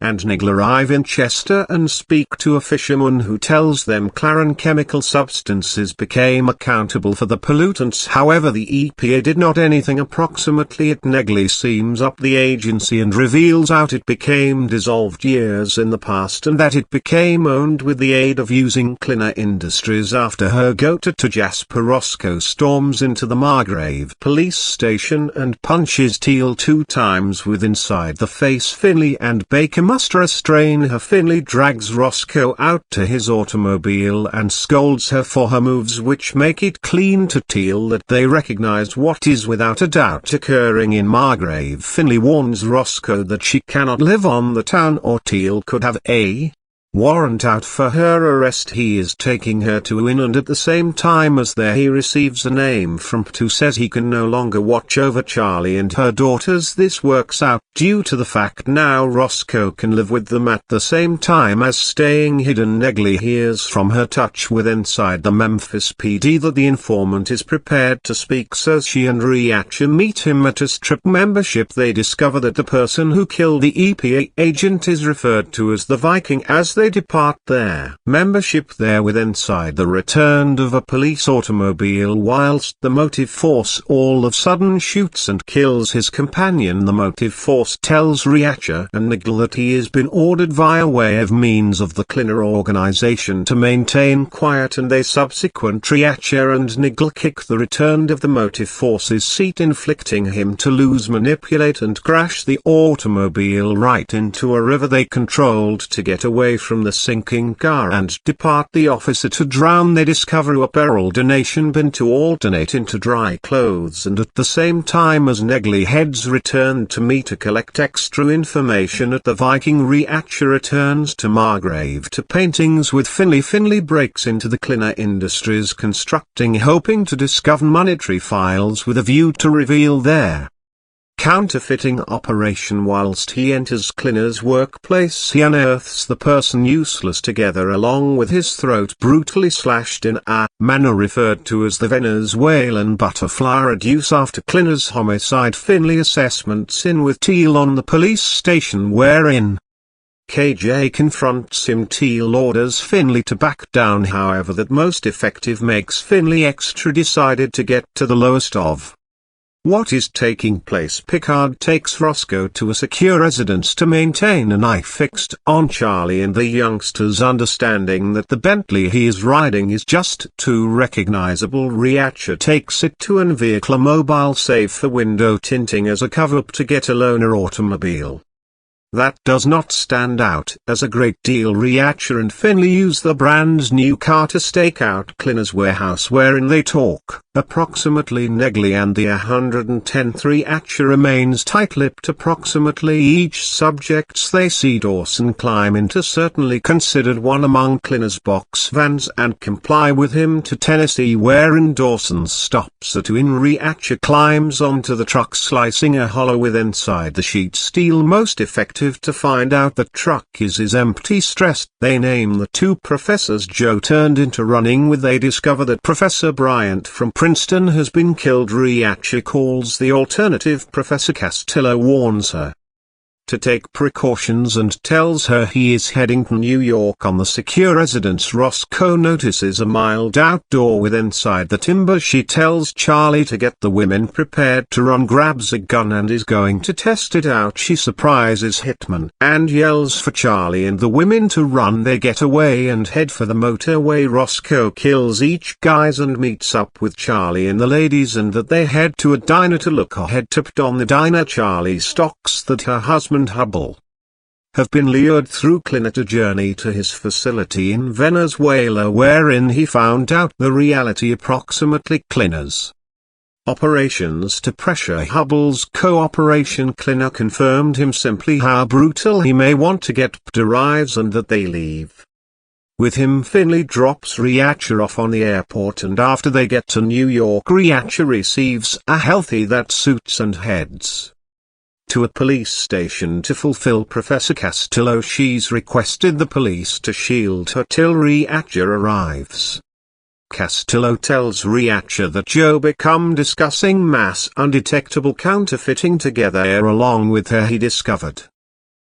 and Nigel arrive in Chester and speak to a fisherman who tells them Clarin Chemical Substances became accountable for the pollutants. However, the EPA did not anything approximately it. Nigel seems up the agency and reveals out it became dissolved years in the past and that it became owned with the aid of using Cleaner Industries. After her go-to Jasper, Roscoe storms into the Margrave police station and punches Teal 2 times with inside the face. Finley and Baker must restrain her. Finley drags Roscoe out to his automobile and scolds her for her moves, which make it clear to Teal that they recognized what is without a doubt occurring in Margrave. Finley warns Roscoe that she cannot live on the town or Teal could have a warrant out for her arrest. He is taking her to Inn, and at the same time as there he receives a name from P, who says he can no longer watch over Charlie and her daughters. This works out due to the fact now Roscoe can live with them at the same time as staying hidden. Nigel hears from her touch with inside the Memphis PD that the informant is prepared to speak, so she and Reacher meet him at a strip membership. They discover that the person who killed the EPA agent is referred to as the Viking. As they depart their membership there with inside the return of a police automobile, whilst the motive force all of a sudden shoots and kills his companion. The motive force tells Reacher and Nigel that he has been ordered via way of means of the Cleaner organization to maintain quiet, and they subsequent Reacher and Nigel kick the return of the motive force's seat, inflicting him to lose, manipulate and crash the automobile right into a river they controlled to get away from the sinking car and depart the officer to drown. They discover a barrel donation bin to alternate into dry clothes, and at the same time as Nigel heads return to meet to collect extra information at the Viking, Reacher returns to Margrave to paintings with Finley. Finley breaks into the Cleaner Industries constructing, hoping to discover monetary files with a view to reveal their counterfeiting operation. Whilst he enters Cleaner's workplace, he unearths the person useless together along with his throat brutally slashed in a manner referred to as the Venezuelan butterfly reduce. After Cleaner's homicide, Finley assessments in with Teal on the police station, wherein KJ confronts him. Teal orders Finley to back down, however that most effective makes Finley extra decided to get to the lowest of what is taking place. Picard takes Roscoe to a secure residence to maintain an eye fixed on Charlie and the youngsters, understanding that the Bentley he is riding is just too recognizable. Reacher takes it to an vehicle mobile safe for window tinting as a cover-up to get a loaner automobile that does not stand out as a great deal. Reacher and Finley use the brand new car to stake out Cleaner's warehouse, wherein they talk approximately Nigel and the 110. Reacher remains tight-lipped approximately each subjects they see. Dawson climb into certainly considered one among Cleaner's box vans and comply with him to Tennessee, wherein Dawson stops at in. Reacher climbs onto the truck, slicing a hollow with inside the sheet steel. Most effective to find out the truck is empty. Stressed, they name the two professors Joe turned into running with. They discover that Professor Bryant from Princeton has been killed. Reacher calls the alternative Professor Castillo, warns her to take precautions and tells her he is heading to New York on the secure residence. Roscoe notices a mild outdoor with inside the timber. She tells Charlie to get the women prepared to run, grabs a gun and is going to test it out. She surprises Hitman and yells for Charlie and the women to run. They get away and head for the motorway. Roscoe kills each guys and meets up with Charlie and the ladies, and that they head to a diner to look ahead. Tipped on the diner, Charlie stocks that her husband Hubble have been lured through Cleaner to journey to his facility in Venezuela, wherein he found out the reality approximately Cleaner's operations to pressure Hubble's cooperation. Clinner confirmed him simply how brutal he may want to get. Arrives and that they leave. With him, Finley drops Reacher off on the airport, and after they get to New York, Reacher receives a healthy that suits and heads to a police station to fulfill Professor Castillo. She's requested the police to shield her till Reacher arrives. Castillo tells Reacher that Joe become discussing mass undetectable counterfeiting together. Along with her, he discovered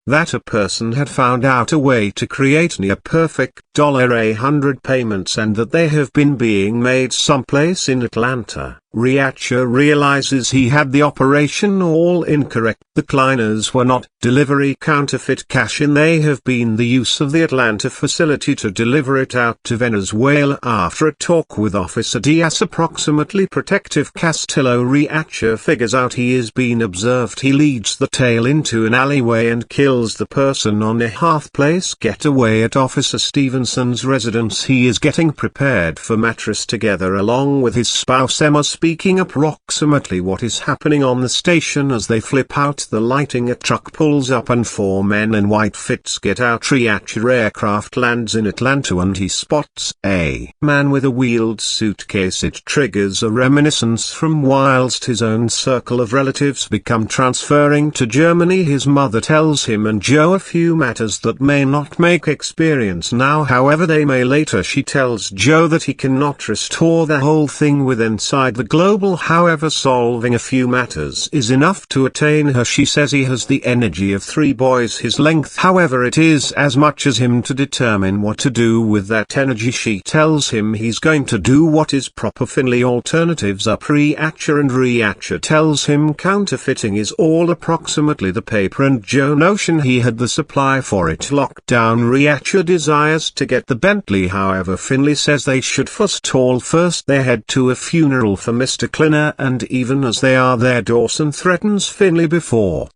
that a person had found out a way to create near-perfect $100 payments, and that they have been being made someplace in Atlanta. Reacher realizes he had the operation all incorrect. The Kleiners were not delivery counterfeit cash in. They have been the use of the Atlanta facility to deliver it out to Venezuela. After a talk with Officer Diaz, approximately protective Castillo, Reacher figures out he is being observed. He leads the tail into an alleyway and kills the person on a half-place getaway at Officer Stevenson's residence. He is getting prepared for mattress together along with his spouse Emma, speaking approximately what is happening on the station. As they flip out the lighting, a truck pulls up and 4 men in white fits get out. Reacher aircraft lands in Atlanta and he spots a man with a wheeled suitcase. It triggers a reminiscence from whilst his own circle of relatives become transferring to Germany. His mother tells him and Joe a few matters that may not make experience now, however they may later. She tells Joe that he cannot restore the whole thing with inside the global, however solving a few matters is enough to attain her. She says he has the energy of 3 boys his length, however it is as much as him to determine what to do with that energy. She tells him he's going to do what is proper. Finley alternatives up Reacher, and Reacher tells him counterfeiting is all approximately the paper, and Joe notion he had the supply for it locked down. Reacher desires to get the Bentley, however Finley says they should forestall first. They head to a funeral for Mr. Clinner, and even as they are there, Dawson threatens Finley before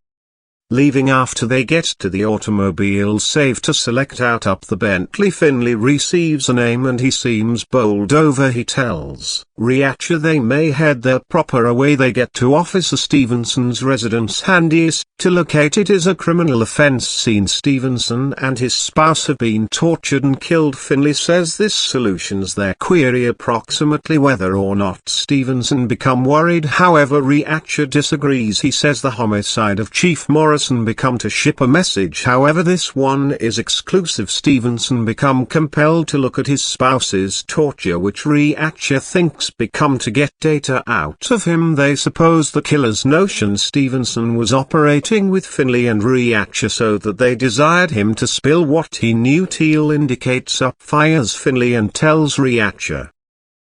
leaving. After they get to the automobile, save to select out up the Bentley, Finley receives a name and he seems bowled over. He tells Reacher they may head their proper away. They get to Officer Stevenson's residence. Handiest to locate it is a criminal offense scene. Stevenson and his spouse have been tortured and killed. Finley says this solutions their query, approximately whether or not Stevenson become worried. However Reacher disagrees. He says the homicide of Chief Morrison become to ship a message, however this one is exclusive. Stevenson become compelled to look at his spouse's torture, which Reacher thinks become to get data out of him. They suppose the killer's notion Stevenson was operating with Finley and Reacher so that they desired him to spill what he knew. Teal indicates up fires Finley and tells Reacher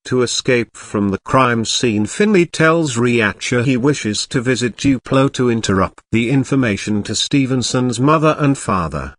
to escape from the crime scene. Finley tells Reacher he wishes to visit Duplo to interrupt the information to Stevenson's mother and father.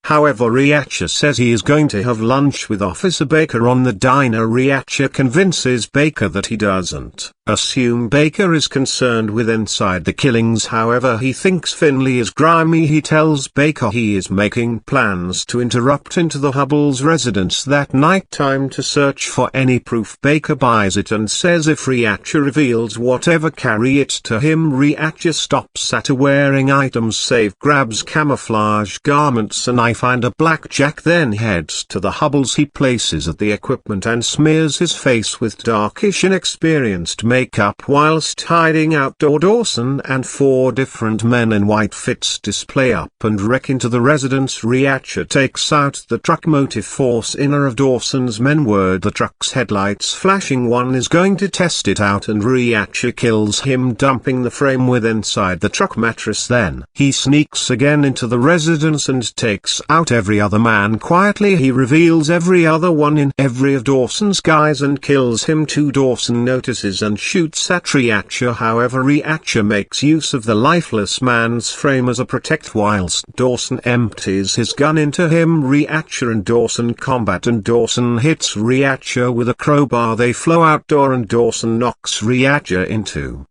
However Reacher says he is going to have lunch with Officer Baker on the diner. Reacher convinces Baker that he doesn't assume Baker is concerned with inside the killings, however he thinks Finley is grimy. He tells Baker he is making plans to interrupt into the Hubble's residence that night time to search for any proof. Baker buys it and says if Reacher reveals whatever, carry it to him. Reacher stops at a wearing items save, grabs camouflage garments, a knife and a blackjack, then heads to the Hubbles. He places at the equipment and smears his face with darkish inexperienced makeup whilst hiding outdoor. Dawson and 4 different men in white fits display up and wreck into the residence. Reacher takes out the truck. Motive force inner of Dawson's men were the truck's headlights flashing. One is going to test it out and Reacher kills him, dumping the frame with inside the truck mattress. Then he sneaks again into the residence and takes out every other man quietly. He reveals every other one in every of Dawson's guys and kills him too. Dawson notices and shoots at Reacher, however Reacher makes use of the lifeless man's frame as a protect whilst Dawson empties his gun into him. Reacher and Dawson combat and Dawson hits Reacher with a crowbar. They flow outdoor and Dawson knocks Reacher into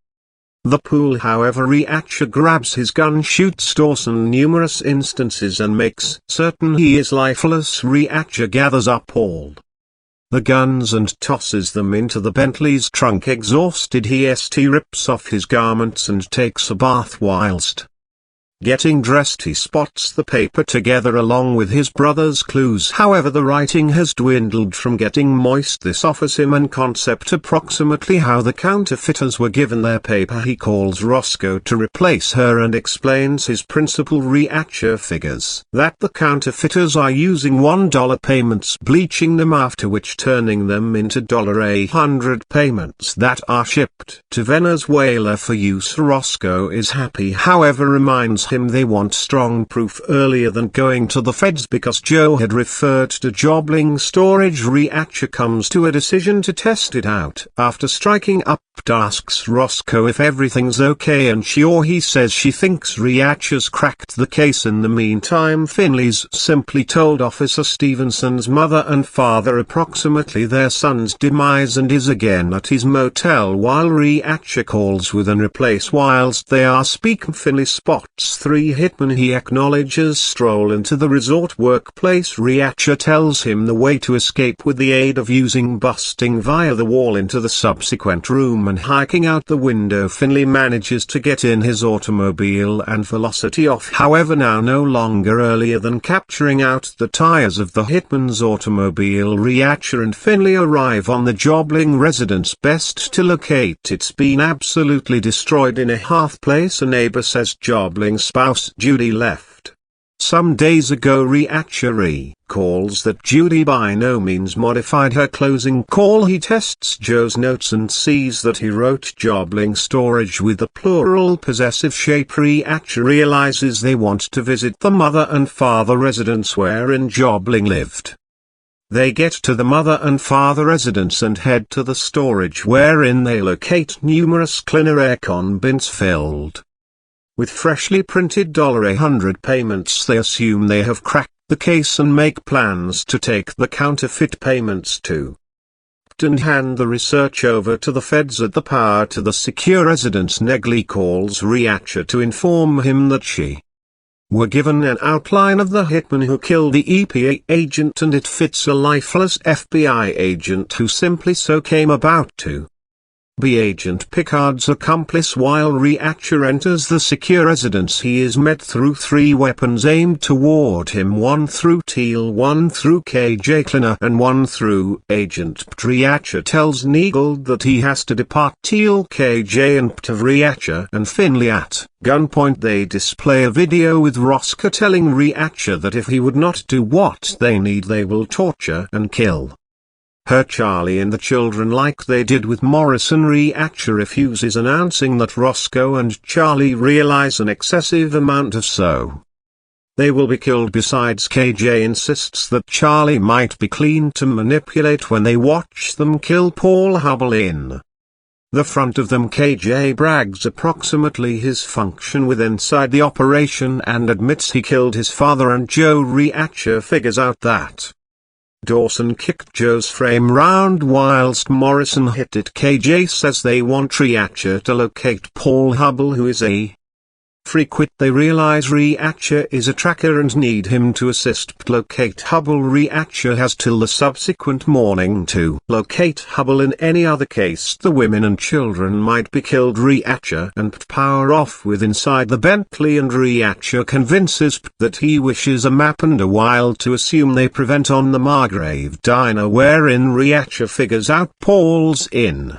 the pool, however Reacher grabs his gun, shoots Dawson numerous instances and makes certain he is lifeless. Reacher gathers up all the guns and tosses them into the Bentley's trunk. Exhausted, he rips off his garments and takes a bath. Whilst getting dressed, he spots the paper together along with his brother's clues. However, the writing has dwindled from getting moist. This offers him an concept approximately how the counterfeiters were given their paper. He calls Roscoe to replace her and explains his principal. Reacher figures that the counterfeiters are using $1 payments, bleaching them, after which turning them into $100 payments that are shipped to Venezuela for use. Roscoe is happy, however reminds him they want strong proof earlier than going to the feds because Joe had referred to Jobling storage. Reacher comes to a decision to test it out. After striking up, asks Roscoe if everything's okay, and he says she thinks Reacher's cracked the case. In the meantime, Finley's simply told Officer Stevenson's mother and father approximately their son's demise and is again at his motel while Reacher calls with an replace. Whilst they are speaking, Finley spots 3 hitmen he acknowledges stroll into the resort workplace. Reacher tells him the way to escape with the aid of using busting via the wall into the subsequent room and hiking out the window. Finley manages to get in his automobile and velocity off, however now no longer earlier than capturing out the tires of the hitman's automobile. Reacher and Finley arrive on the Jobling residence. Best to locate, it's been absolutely destroyed in a half place. A neighbor says Jobling's spouse Judy left some days ago. Reacher recalls that Judy by no means modified her closing call. He tests Joe's notes and sees that he wrote Jobling storage with the plural possessive shape. Reacher realizes they want to visit the mother and father residence wherein Jobling lived. They get to the mother and father residence and head to the storage wherein they locate numerous cleaner aircon bins filled with freshly printed $100 payments. They assume they have cracked the case and make plans to take the counterfeit payments to and hand the research over to the feds. At the power to the secure residence, Negley calls Reacher to inform him that she were given an outline of the hitman who killed the EPA agent, and it fits a lifeless FBI agent who simply so came about to be Agent Picard's accomplice. While Reacher enters the secure residence, he is met through 3 weapons aimed toward him, one through Teal, one through KJ Cleaner, and one through Agent P. Reacher tells Neagle that he has to depart Teal, KJ and P. Reacher and Finley at gunpoint. They display a video with Roscoe telling Reacher that if he would not do what they need, they will torture and kill her, Charlie and the children like they did with Morrison. Reacher refuses, announcing that Roscoe and Charlie realize an excessive amount of so they will be killed. Besides, KJ insists that Charlie might be clean to manipulate when they watch them kill Paul Hubble in the front of them. KJ brags approximately his function with inside the operation and admits he killed his father and Joe. Reacher figures out that Dawson kicked Joe's frame round whilst Morrison hit it. KJ says they want Reacher to locate Paul Hubble, who is a freak. They realize Reacher is a tracker and need him to assist locate Hubble. Reacher has till the subsequent morning to locate Hubble. In any other case, the women and children might be killed. Reacher and P power off with inside the Bentley, and Reacher convinces P that he wishes a map and a while to assume they prevent on the Margrave diner wherein Reacher figures out Paul's in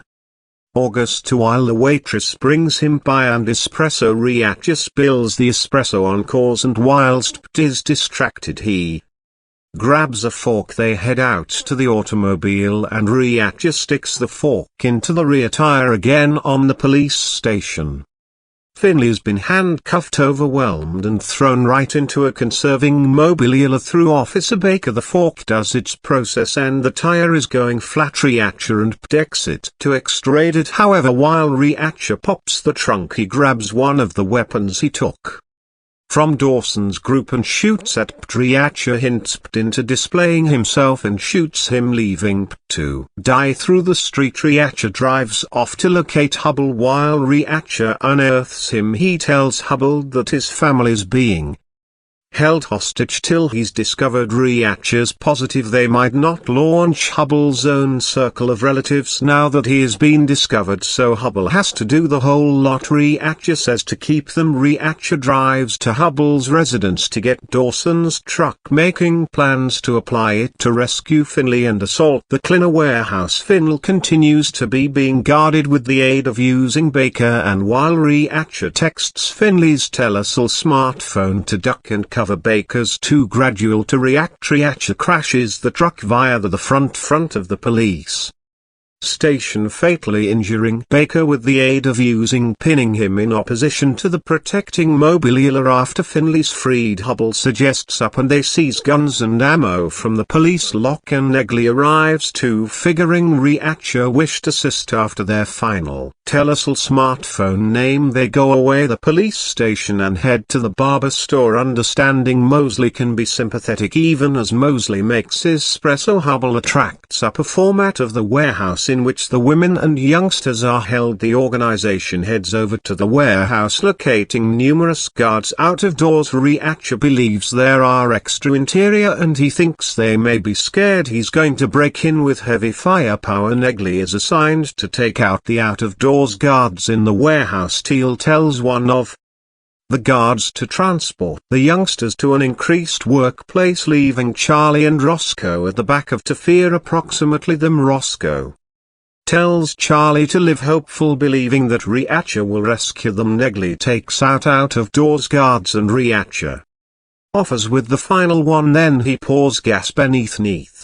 August. While the waitress brings him by and espresso, Reacher spills the espresso on cause, and whilst P is distracted he grabs a fork. They head out to the automobile and Reacher sticks the fork into the rear tire. Again on the police station, Finley's been handcuffed, overwhelmed and thrown right into a conserving mobililla through Officer Baker. The fork does its process and the tire is going flat. Reacher and P exit to extrade it. However, while Reacher pops the trunk, he grabs one of the weapons he took from Dawson's group and shoots at P. Reacher hints P into displaying himself and shoots him, leaving P to die through the street. Reacher drives off to locate Hubble. While Reacher unearths him, he tells Hubble that his family's being held hostage till he's discovered. Reacher's positive they might not launch Hubble's own circle of relatives now that he has been discovered, so Hubble has to do the whole lot. Reacher says to keep them. Reacher drives to Hubble's residence to get Dawson's truck, making plans to apply it to rescue Finley and assault the cleaner warehouse. Finley continues to be being guarded with the aid of using Baker, and while Reacher texts Finley's telesil smartphone to duck and cover Baker's too gradual to react, Reacher crashes the truck via the front of the police station, fatally injuring Baker with the aid of pinning him in opposition to the protecting mobilia. After Finley's freed, Hubble suggests up and they seize guns and ammo from the police lock, and Negley arrives too, figuring Reacher wished assist. After their final telesil smartphone name, they go away the police station and head to the barber store. Understanding Mosley can be sympathetic even as Mosley makes espresso. Hubble attracts up a format of the warehouse in which the women and youngsters are held. The organization heads over to the warehouse, locating numerous guards out of doors. Reacher believes there are extra interior and he thinks they may be scared he's going to break in with heavy firepower. Negley is assigned to take out the out of doors guards in the warehouse. Teal tells one of the guards to transport the youngsters to an increased workplace, leaving Charlie and Roscoe at the back to fear approximately them. Roscoe tells Charlie to live hopeful, believing that Reacher will rescue them. Negley takes out of doors guards and Reacher offers with the final one, then he pours gas beneath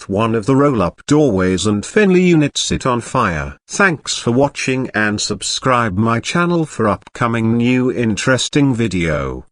one of the roll-up doorways and Finley units it on fire. Thanks for watching and subscribe my channel for upcoming new interesting video.